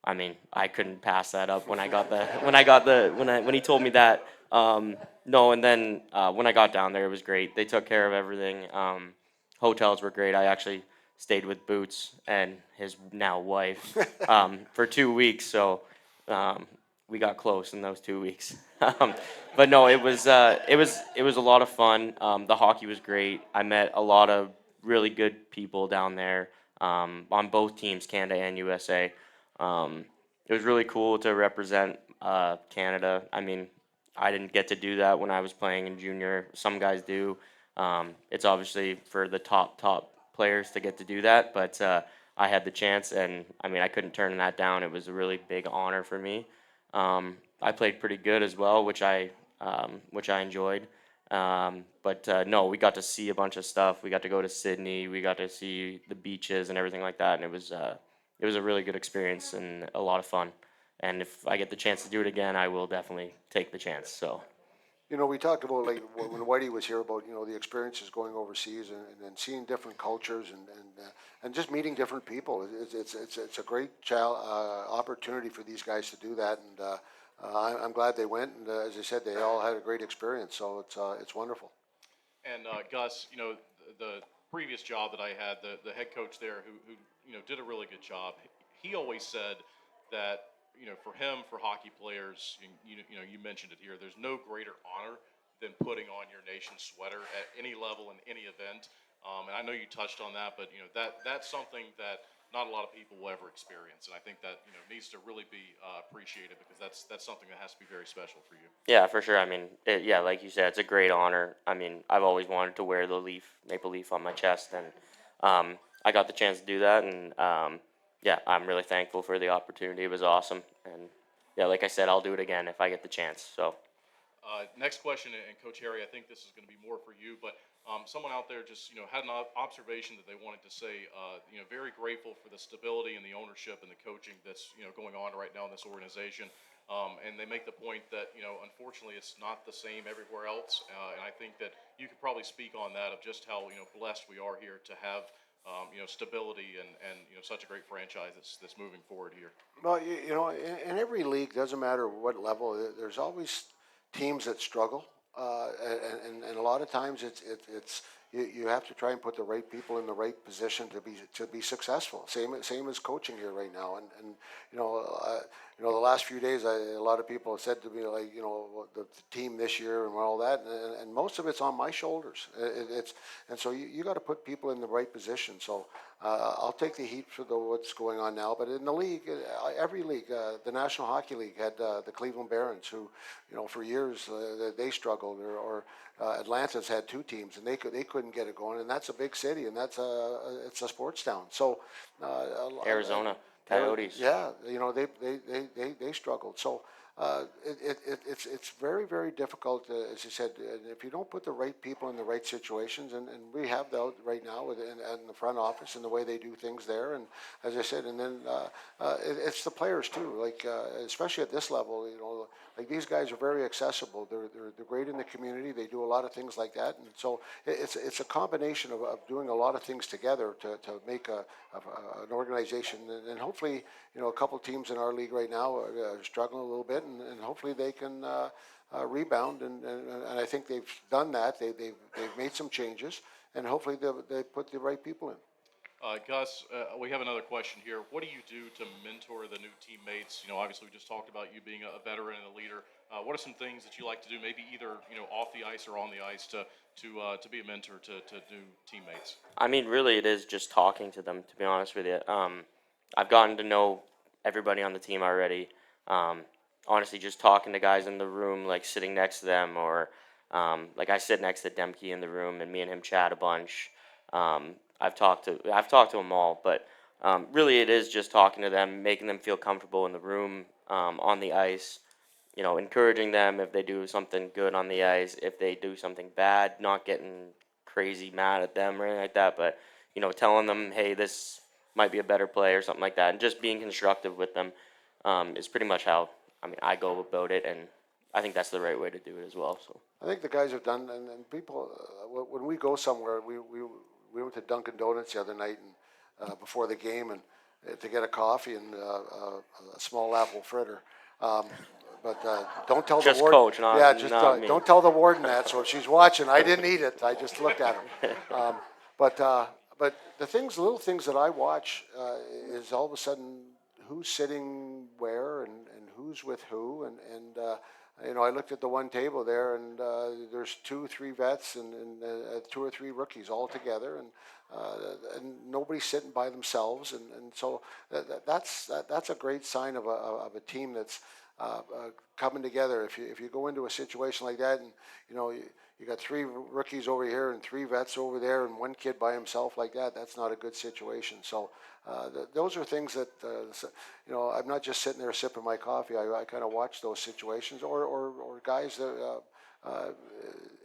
I mean I couldn't pass that up when he told me that. No, and then when I got down there, it was great. They took care of everything. Hotels were great. I actually stayed with Boots and his now wife for 2 weeks, so we got close in those 2 weeks. But no, it was a lot of fun. The hockey was great. I met a lot of really good people down there on both teams, Canada and USA. It was really cool to represent Canada. I mean, I didn't get to do that when I was playing in junior. Some guys do. It's obviously for the top players to get to do that, but I had the chance, and I mean, I couldn't turn that down. It was a really big honor for me. I played pretty good as well, which I enjoyed. But no, we got to see a bunch of stuff. We got to go to Sydney. We got to see the beaches and everything like that, and it was a really good experience and a lot of fun. And if I get the chance to do it again, I will definitely take the chance. So. We talked about, like, when Whitey was here, about, the experiences going overseas and seeing different cultures and just meeting different people. It's a great opportunity for these guys to do that, and I'm glad they went. And as I said, they all had a great experience, so it's wonderful. And Gus, the previous job that I had, the head coach there, who did a really good job. He always said that, for him, for hockey players, you mentioned it here, there's no greater honor than putting on your nation's sweater at any level in any event. And I know you touched on that, but that's something that not a lot of people will ever experience. And I think that needs to really be appreciated, because that's something that has to be very special for you. Yeah, for sure. I mean, like you said, it's a great honor. I mean, I've always wanted to wear the maple leaf on my chest, and I got the chance to do that, and yeah, I'm really thankful for the opportunity. It was awesome, and yeah, like I said, I'll do it again if I get the chance. So. Next question, and Coach Harry, I think this is going to be more for you, but someone out there just had an observation that they wanted to say. Very grateful for the stability and the ownership and the coaching that's going on right now in this organization, and they make the point that unfortunately it's not the same everywhere else, and I think that you could probably speak on that, of just how blessed we are here to have stability and such a great franchise that's moving forward here. Well, in every league, doesn't matter what level, there's always teams that struggle, and a lot of times it's you have to try and put the right people in the right position to be successful. Same as coaching here right now, and the last few days, a lot of people have said to me, like, the team this year and all that, and most of it's on my shoulders. And so you got to put people in the right position. So I'll take the heat for what's going on now. But in the league, every league, the National Hockey League had the Cleveland Barons, who, for years they struggled, or Atlanta's had two teams and they couldn't get it going, and that's a big city, and it's a sports town. So Arizona Coyotes. Yeah, they struggled. So it's very, very difficult, as you said, if you don't put the right people in the right situations, and we have that right now in the front office and the way they do things there, and as I said, and then it's the players too, like especially at this level, like these guys are very accessible. They're great in the community. They do a lot of things like that, and so it's a combination of doing a lot of things together to make an organization, and hopefully a couple teams in our league right now are struggling a little bit, and hopefully they can rebound, and I think they've done that. They've made some changes, and hopefully they put the right people in. Gus, we have another question here. What do you do to mentor the new teammates? Obviously we just talked about you being a veteran and a leader. What are some things that you like to do, maybe either off the ice or on the ice, to be a mentor to new teammates? I mean, really, it is just talking to them. To be honest with you, I've gotten to know everybody on the team already. Honestly, just talking to guys in the room, like sitting next to them, or like I sit next to Demke in the room, and me and him chat a bunch. I've talked to them all, but really it is just talking to them, making them feel comfortable in the room, on the ice. Encouraging them if they do something good on the ice. If they do something bad, not getting crazy mad at them or anything like that, but telling them, hey, this might be a better play or something like that, and just being constructive with them is pretty much how I go about it, and I think that's the right way to do it as well. So I think the guys have done, and people, when we go somewhere, we went to Dunkin' Donuts the other night and before the game, and to get a coffee and a small apple fritter. But don't tell just the warden. coach, not, yeah, just not me. don't tell the warden that. So if she's watching, I didn't eat it. I just looked at him. But the little things that I watch is all of a sudden who's sitting where and who's with who, and I looked at the one table there, and there's 2-3 vets and 2 or 3 rookies all together, and nobody's sitting by themselves, and so that's a great sign of a team that's coming together. If you go into a situation like that, and you got 3 rookies over here and 3 vets over there, and 1 kid by himself like that, that's not a good situation. So those are things that I'm not just sitting there sipping my coffee. I kind of watch those situations, or guys that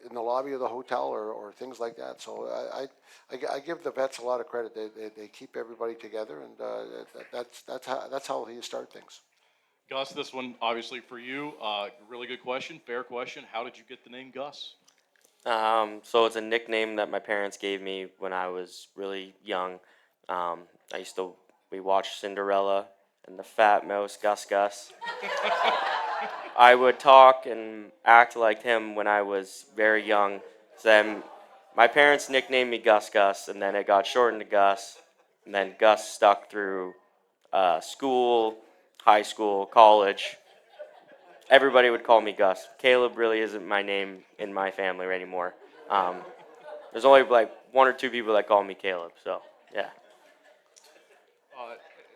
in the lobby of the hotel, or things like that. So I give the vets a lot of credit. They keep everybody together, and that's how you start things. Gus, this one obviously for you, really good question, fair question. How did you get the name Gus? So it's a nickname that my parents gave me when I was really young. We watched Cinderella and the Fat Mouse Gus. I would talk and act like him when I was very young. So then my parents nicknamed me Gus, and then it got shortened to Gus, and then Gus stuck through school, high school, college. Everybody would call me Gus. Caleb really isn't my name in my family anymore. There's only like 1 or 2 people that call me Caleb, so yeah.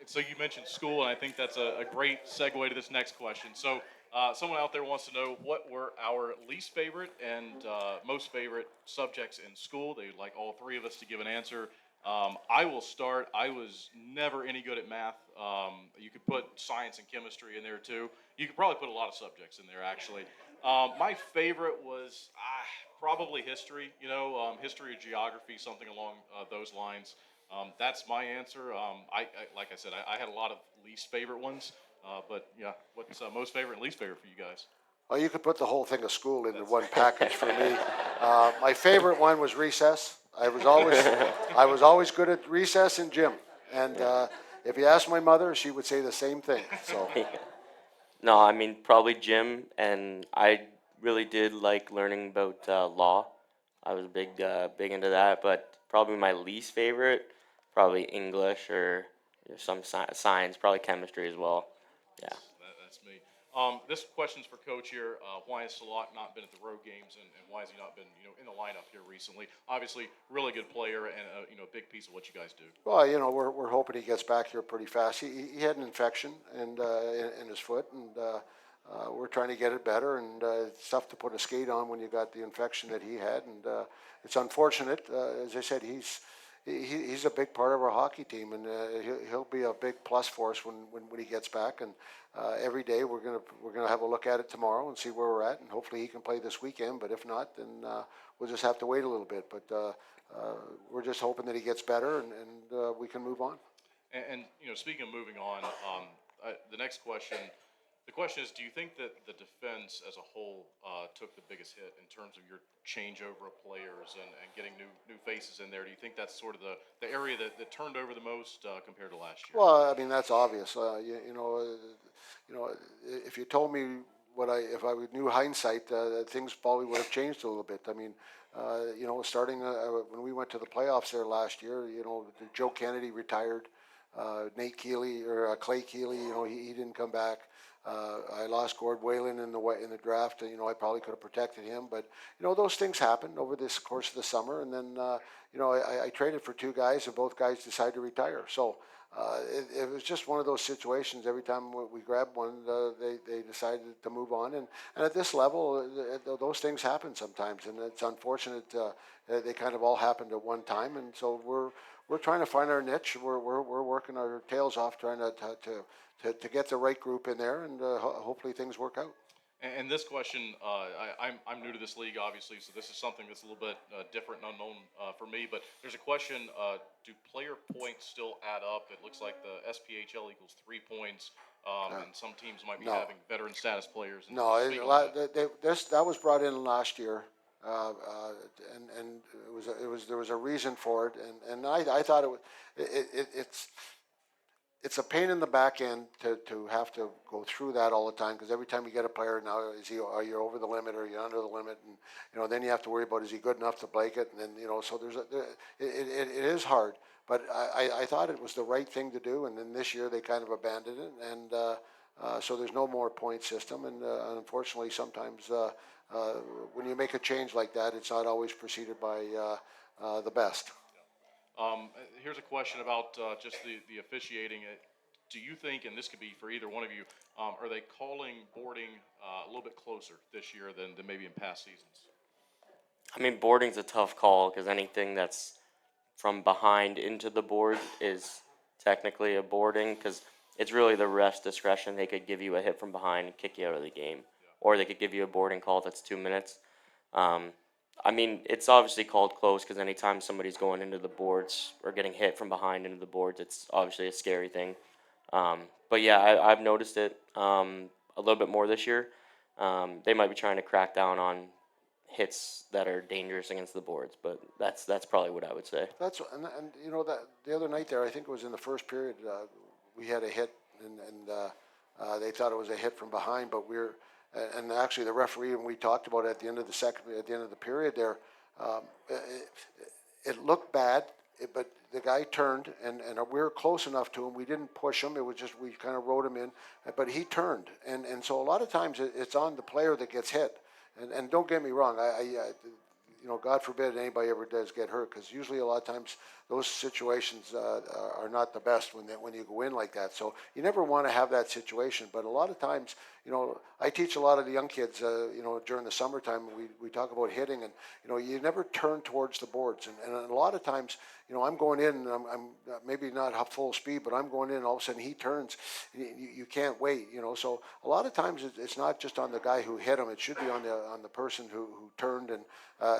So you mentioned school, and I think that's a great segue to this next question. So someone out there wants to know what were our least favorite and most favorite subjects in school. They'd like all 3 of us to give an answer. I will start. I was never any good at math. You could put science and chemistry in there too. You could probably put a lot of subjects in there, actually. My favorite was probably history, history or geography, something along those lines. That's my answer. Like I said, I had a lot of least favorite ones, but yeah, what's most favorite and least favorite for you guys? Well, you could put the whole thing of school into one package for me. My favorite one was recess. I was always good at recess and gym, and if you ask my mother, she would say the same thing. So, No, probably gym, and I really did like learning about law. I was big into that, but probably my least favorite, probably English or some science, probably chemistry as well. Yeah. That's me. This question's for Coach here. Why has Salak not been at the road games, and why has he not been, in the lineup here recently? Obviously, really good player and a big piece of what you guys do. well, we're hoping he gets back here pretty fast. He had an infection in his foot, and we're trying to get it better. And it's tough to put a skate on when you got the infection that he had, and it's unfortunate. As I said, he's a big part of our hockey team, and he'll be a big plus for us when he gets back. And every day we're gonna have a look at it tomorrow and see where we're at, and hopefully he can play this weekend. But if not, then we'll just have to wait a little bit. But we're just hoping that he gets better, and we can move on. And speaking of moving on, the next question. The question is, do you think that the defense as a whole took the biggest hit in terms of your changeover of players and getting new faces in there? Do you think that's sort of the area that turned over the most compared to last year? Well, that's obvious. If you told me if I knew hindsight, things probably would have changed a little bit. You know, starting when we went to the playoffs there last year, you know, Joe Kennedy retired. Nate Keeley or Clay Keeley, you know, he didn't come back. I lost Gord Whalen in the draft. You know, I probably could have protected him, but you know, those things happen over this course of the summer. And then you know, I traded for two guys, and both guys decided to retire. So it was just one of those situations. Every time we grabbed one, they decided to move on. And at this level, those things happen sometimes, and it's unfortunate. They kind of all happened at one time, and so we're trying to find our niche. We're working our tails off trying to get the right group in there, and hopefully things work out. And this question, I'm new to this league, obviously, so this is something that's a little bit different and unknown for me. But there's a question: do player points still add up? It looks like the SPHL equals 3 points, and some teams might be having veteran status players. No, that was brought in last year. And there was a reason for it, and I thought it's a pain in the back end to have to go through that all the time, because every time you get a player now, are you over the limit or are you under the limit, and you know, then you have to worry about, is he good enough to break it, and then you know, so it is hard, but I thought it was the right thing to do, and then this year they kind of abandoned it, and so there's no more point system, and unfortunately sometimes when you make a change like that, it's not always preceded by the best. Here's a question about just the officiating. Do you think, and this could be for either one of you, are they calling boarding a little bit closer this year than maybe in past seasons? I mean, boarding's a tough call because anything that's from behind into the board is technically a boarding, because it's really the ref's discretion. They could give you a hit from behind and kick you out of the game, or they could give you a boarding call that's 2 minutes. I mean, it's obviously called close because anytime somebody's going into the boards or getting hit from behind into the boards, it's obviously a scary thing. But yeah, I've noticed it a little bit more this year. They might be trying to crack down on hits that are dangerous against the boards, but that's probably what I would say. And you know, that the other night there, I think it was in the first period, we had a hit, and they thought it was a hit from behind, but and actually the referee, and we talked about it at the end of the period there, it looked bad, but the guy turned, and we were close enough to him. We didn't push him. It was just, we kind of rode him in, but he turned. And so a lot of times it's on the player that gets hit. And don't get me wrong, you know, God forbid anybody ever does get hurt, because usually a lot of times those situations are not the best when you go in like that. So you never want to have that situation. But a lot of times, you know, I teach a lot of the young kids, you know, during the summertime, we talk about hitting, and, you know, you never turn towards the boards. And a lot of times, you know, I'm going in, and I'm maybe not full speed, but I'm going in, and all of a sudden he turns. You can't wait, you know. So a lot of times it's not just on the guy who hit him. It should be on the person who turned. And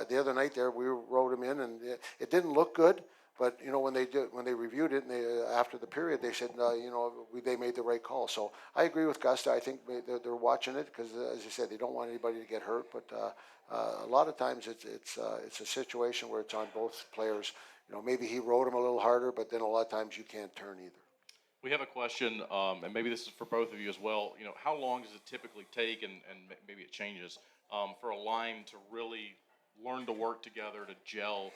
the other night there, we rode him in, and it didn't look good. But you know, when they reviewed it, and after the period, they said, you know, they made the right call. So I agree with Gusta. I think they're watching it because, as you said, they don't want anybody to get hurt. But a lot of times it's a situation where it's on both players. You know, maybe he rode him a little harder, but then a lot of times you can't turn either. We have a question, and maybe this is for both of you as well. You know, how long does it typically take, and maybe it changes, for a line to really learn to work together, to gel?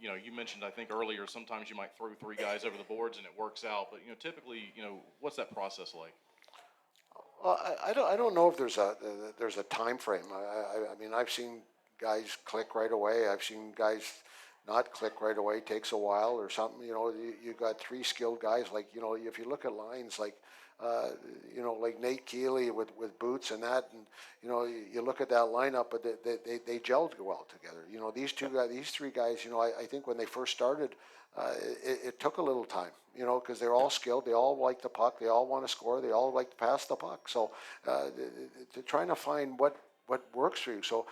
You know, you mentioned, I think earlier, sometimes you might throw 3 guys over the boards and it works out, but, you know, typically, you know, what's that process like? Well, I don't know if there's a time frame. I mean, I've seen guys click right away. I've seen guys not click right away. It takes a while or something. You know, you got 3 skilled guys. Like, you know, if you look at lines like, you know, like Nate Keeley with Boots and that, and you know, you look at that lineup, but they gelled well together. You know, these 3 guys. You know, I think when they first started, it took a little time. You know, because they're all skilled. They all like the puck. They all want to score. They all like to pass the puck. So, to trying to find what works for you. So,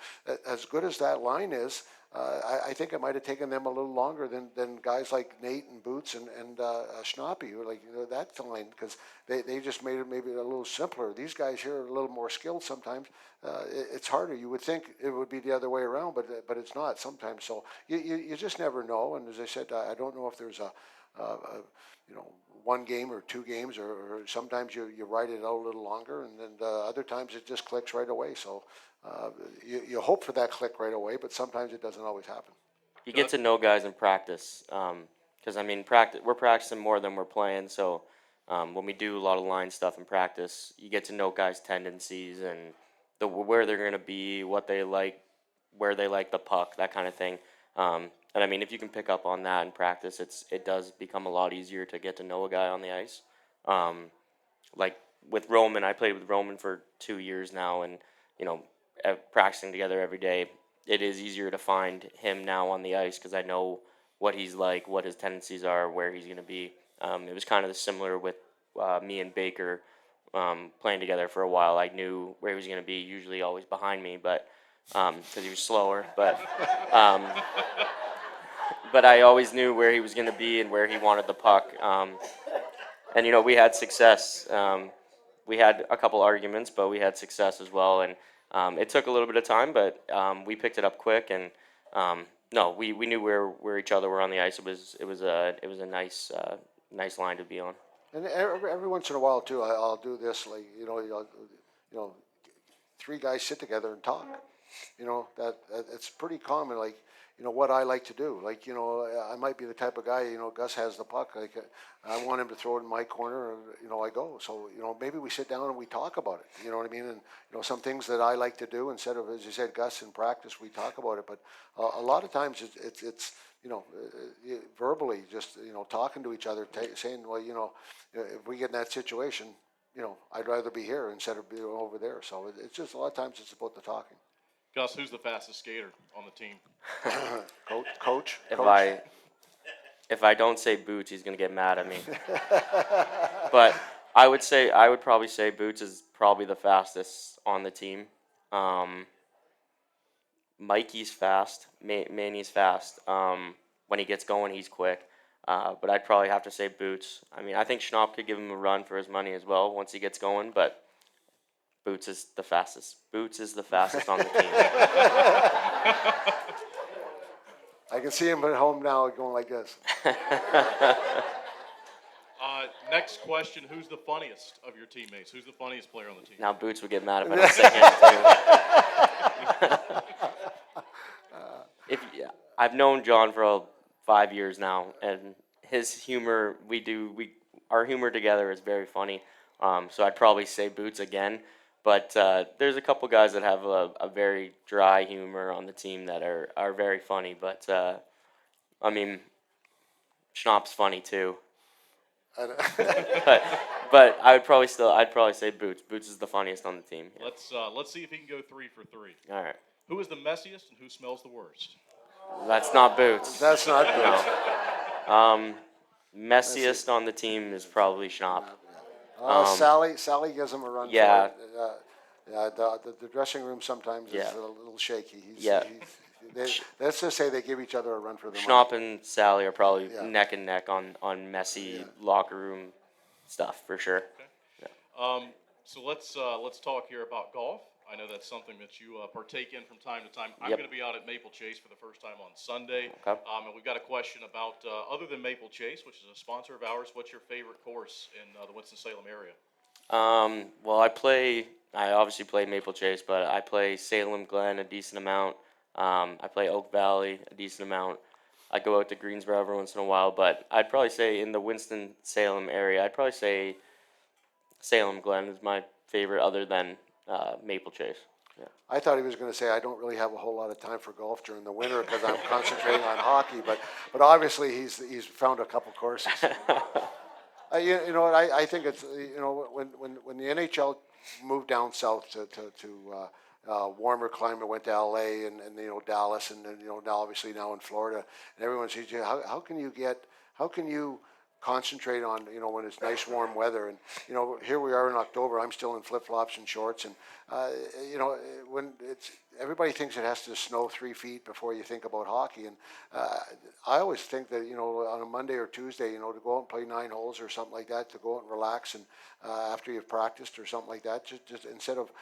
as good as that line is, I think it might have taken them a little longer than guys like Nate and Boots and Schnappe, who like, you know, that line, because they just made it maybe a little simpler. These guys here are a little more skilled sometimes. It's harder. You would think it would be the other way around, but it's not sometimes. So you just never know. And as I said, I don't know if there's a you know, one game or two games, or sometimes you ride it out a little longer, and then other times it just clicks right away. So you hope for that click right away, but sometimes it doesn't always happen. You get to know guys in practice, because I mean, we're practicing more than we're playing. So when we do a lot of line stuff in practice, you get to know guys' tendencies and where they're going to be, what they like, where they like the puck, that kind of thing. And I mean, if you can pick up on that in practice, it does become a lot easier to get to know a guy on the ice. Like with Roman, I played with Roman for 2 years now, and practicing together every day, it is easier to find him now on the ice because I know what he's like, what his tendencies are, where he's going to be. It was kind of similar with me and Baker playing together for a while. I knew where he was going to be, usually always behind me, but because he was slower. But I always knew where he was going to be and where he wanted the puck. And we had success. We had a couple arguments, but we had success as well. And it took a little bit of time, but we picked it up quick. And no, we knew where each other were on the ice. It was a nice line to be on. And every once in a while too, I'll do this, like three guys sit together and talk. That it's pretty common. Like what I like to do. Like I might be the type of guy. Gus has the puck. Like I want him to throw it in my corner, and I go. So maybe we sit down and we talk about it. You know what I mean? And some things that I like to do instead of, as you said, Gus, in practice we talk about it. But a lot of times it's verbally just talking to each other, saying, well, if we get in that situation, I'd rather be here instead of being over there. So it's just a lot of times it's about the talking. Gus, who's the fastest skater on the team? Coach. If I don't say Boots, he's gonna get mad at me. But I would probably say Boots is probably the fastest on the team. Mikey's fast. Manny's fast. When he gets going, he's quick. But I'd probably have to say Boots. I mean, I think Schnapp could give him a run for his money as well once he gets going, but Boots is the fastest. Boots is the fastest on the team. I can see him at home now going like this. Next question, who's the funniest of your teammates? Who's the funniest player on the team? Now Boots would get mad if I don't say him too. I've known John for 5 years now, and his humor, our humor together is very funny. So I'd probably say Boots again. But there's a couple guys that have a very dry humor on the team that are very funny. But I mean, Schnapp's funny too. but I'd probably say Boots. Boots is the funniest on the team. Yeah. Let's see if he can go 3 for 3. All right. Who is the messiest and who smells the worst? That's not Boots. That's not Boots. No. Messiest on the team is probably Schnapp. Sally gives him a run. Yeah. For it. The dressing room sometimes is a little shaky. Let's just say they give each other a run for their money. Schnapp and Sally are probably neck and neck on messy locker room stuff for sure. Okay. Yeah. So let's talk here about golf. I know that's something that you partake in from time to time. I'm Yep. going to be out at Maple Chase for the first time on Sunday. Okay. And we've got a question about, other than Maple Chase, which is a sponsor of ours, what's your favorite course in the Winston-Salem area? Well, I obviously play Maple Chase, but I play Salem Glen a decent amount. I play Oak Valley a decent amount. I go out to Greensboro every once in a while, but I'd probably say in the Winston-Salem area, I'd probably say Salem Glen is my favorite other than Maple Chase. Yeah. I thought he was going to say I don't really have a whole lot of time for golf during the winter because I'm concentrating on hockey, but obviously he's found a couple courses. You know what? I think it's when the NHL moved down south to warmer climate, went to LA and Dallas, and then now obviously now in Florida, and everyone says, how can you concentrate on when it's nice warm weather, and here we are in October, I'm still in flip-flops and shorts, and when everybody thinks it has to snow 3 feet before you think about hockey, and I always think that on a Monday or Tuesday to go out and play 9 holes or something like that, to go out and relax, and after you've practiced or something like that, just instead of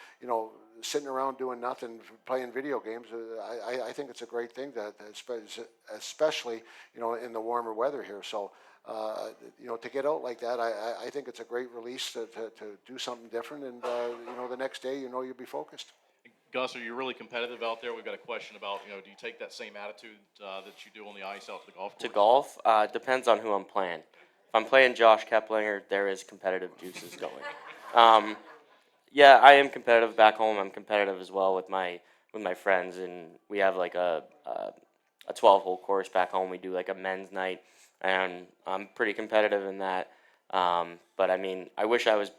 sitting around doing nothing, playing video games, I think it's a great thing, that especially in the warmer weather here. So to get out like that, I think it's a great release to do something different, and the next day, you'll be focused. Gus, are you really competitive out there? We've got a question about, do you take that same attitude that you do on the ice out to the golf course? To golf, depends on who I'm playing. If I'm playing Josh Keplinger, there is competitive juices going. Yeah, I am competitive back home. I'm competitive as well with my friends, and we have like a 12-hole course back home. We do like a men's night, and I'm pretty competitive in that. But I mean, I wish I was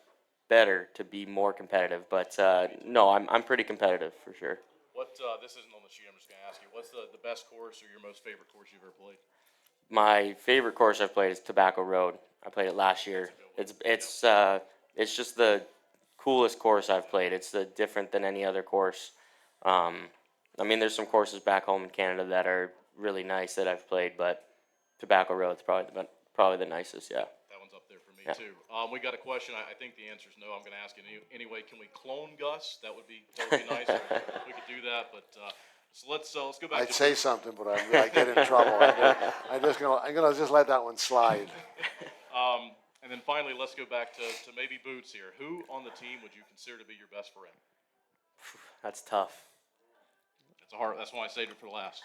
better to be more competitive, but no, I'm pretty competitive for sure. What this isn't on the sheet. I'm just going to ask you, what's the best course or your most favorite course you've ever played? My favorite course I've played is Tobacco Road. I played it last year. It's just the coolest course I've played. It's different than any other course. I mean, there's some courses back home in Canada that are really nice that I've played, but Tobacco Road's probably the nicest. Yeah. That one's up there for me too. We got a question. I think the answer is no. I'm going to ask you anyway. Can we clone Gus? That would be nice. We could do that, but. So let's go back. I'd say something, but I get in trouble. I'm gonna just let that one slide. And then finally, let's go back to maybe Boots here. Who on the team would you consider to be your best friend? That's tough. That's why I saved it for last.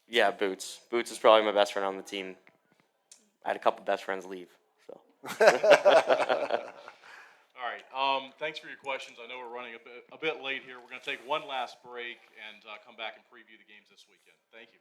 Yeah, Boots. Boots is probably my best friend on the team. I had a couple best friends leave, so. All right. Thanks for your questions. I know we're running a bit late here. We're going to take one last break and come back and preview the games this weekend. Thank you.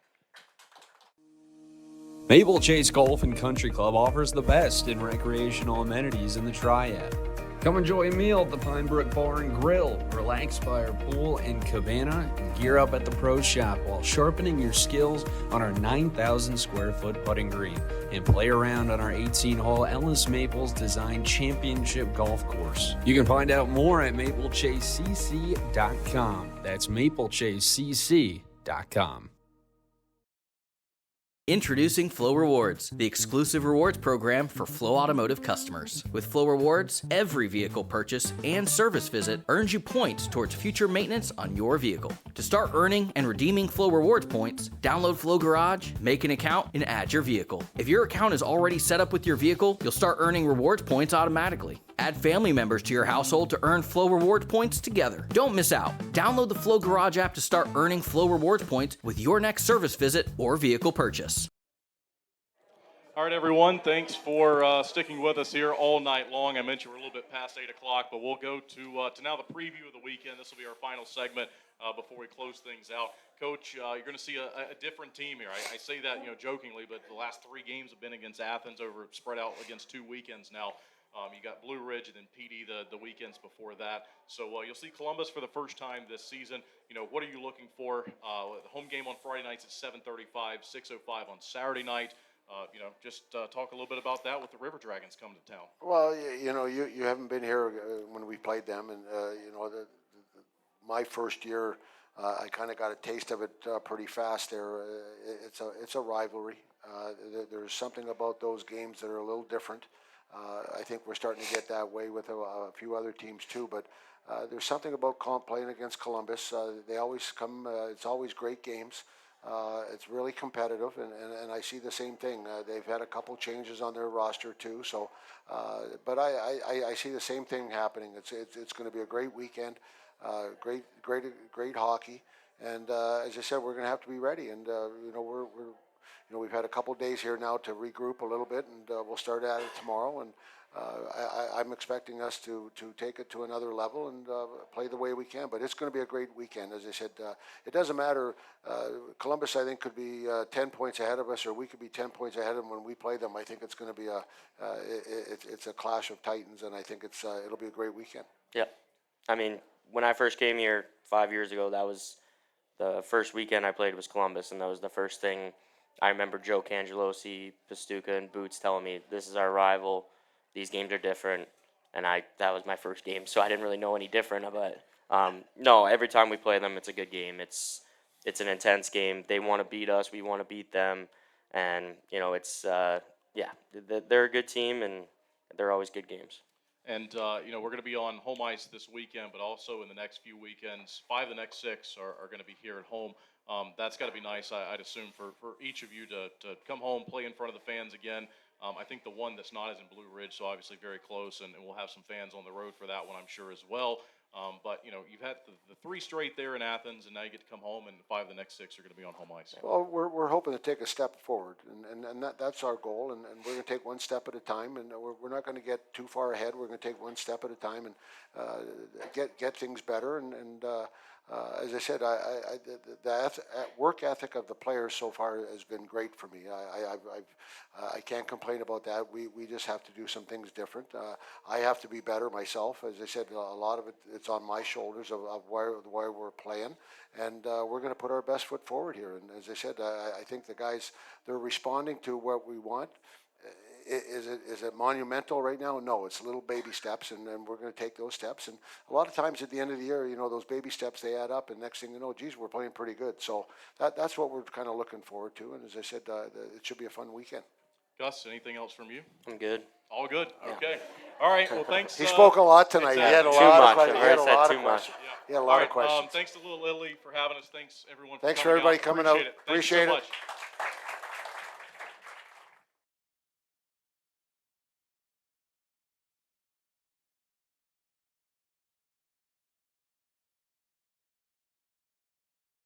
Maple Chase Golf and Country Club offers the best in recreational amenities in the Triad. Come enjoy a meal at the Pine Brook Bar and Grill, relax by our pool and cabana, and gear up at the Pro Shop while sharpening your skills on our 9,000 square foot putting green, and play around on our 18-hole Ellis Maples Design Championship Golf Course. You can find out more at maplechasecc.com. That's maplechasecc.com. Introducing Flow Rewards, the exclusive rewards program for Flow Automotive customers. With Flow Rewards, every vehicle purchase and service visit earns you points towards future maintenance on your vehicle. To start earning and redeeming Flow Rewards points, download Flow Garage, make an account, and add your vehicle. If your account is already set up with your vehicle, you'll start earning rewards points automatically. Add family members to your household to earn Flow Rewards points together. Don't miss out. Download the Flow Garage app to start earning Flow Rewards points with your next service visit or vehicle purchase. All right, everyone. Thanks for sticking with us here all night long. I mentioned we're a little bit past 8 o'clock, but we'll go to now the preview of the weekend. This will be our final segment before we close things out. Coach, you're going to see a different team here. I say that jokingly, but the last 3 games have been against Athens spread out against 2 weekends now. You got Blue Ridge and then PD the weekends before that. So you'll see Columbus for the first time this season. What are you looking for? The home game on Friday nights at 7:35, 6:05 on Saturday night. Just talk a little bit about that with the River Dragons coming to town. Well, you haven't been here when we played them, and my first year, I kind of got a taste of it pretty fast there. It's a rivalry. There's something about those games that are a little different. I think we're starting to get that way with a few other teams too, but there's something about playing against Columbus. They always come, it's always great games. It's really competitive, and I see the same thing. They've had a couple changes on their roster too, so but I see the same thing happening. It's going to be a great weekend, great hockey, and as I said, we're going to have to be ready. And we've had a couple days here now to regroup a little bit, and we'll start at it tomorrow. And I'm expecting us to take it to another level and play the way we can. But it's going to be a great weekend. As I said, it doesn't matter. Columbus, I think, could be 10 points ahead of us, or we could be 10 points ahead of them when we play them. I think it's going to be it's a clash of titans, and I think it'll be a great weekend. Yeah. I mean, when I first came here 5 years ago, that was the first weekend I played was Columbus, and that was the first thing I remember Joe Cangelosi, Pastuca, and Boots telling me, this is our rival. These games are different, and that was my first game, so I didn't really know any different. But no, every time we play them, it's a good game. It's an intense game. They want to beat us, we want to beat them, and it's they're a good team, and they're always good games. And we're going to be on home ice this weekend, but also in the next few weekends. 5 of the next 6 are going to be here at home. That's got to be nice, I'd assume, for each of you to come home, play in front of the fans again. I think the one that's not is in Blue Ridge, so obviously very close, and we'll have some fans on the road for that one, I'm sure, as well. But, you know, you've had the 3 straight there in Athens, and now you get to come home, and 5 of the next 6 are going to be on home ice. Well, we're hoping to take a step forward, and that's our goal, and we're going to take one step at a time, and we're not going to get too far ahead. We're going to take one step at a time and get things better. And as I said, the work ethic of the players so far has been great for me. I can't complain about that. We just have to do some things different. I have to be better myself. As I said, a lot of it's on my shoulders of where we're playing, and we're going to put our best foot forward here. And as I said, I think the guys, they're responding to what we want. Is it monumental right now? No, it's little baby steps, and we're going to take those steps. And a lot of times at the end of the year, you know, those baby steps, they add up, and next thing you know, geez, we're playing pretty good. So that's what we're kind of looking forward to. And as I said, it should be a fun weekend. Gus, anything else from you? I'm good. All good? Okay. All right, well, thanks. He spoke a lot tonight. He had a lot of questions. He had a lot of questions. He had a lot of questions. Thanks to Little Italy for having us. Thanks, everyone, for Thanks for coming everybody out. coming Appreciate out. it. Thank you so Appreciate it. much.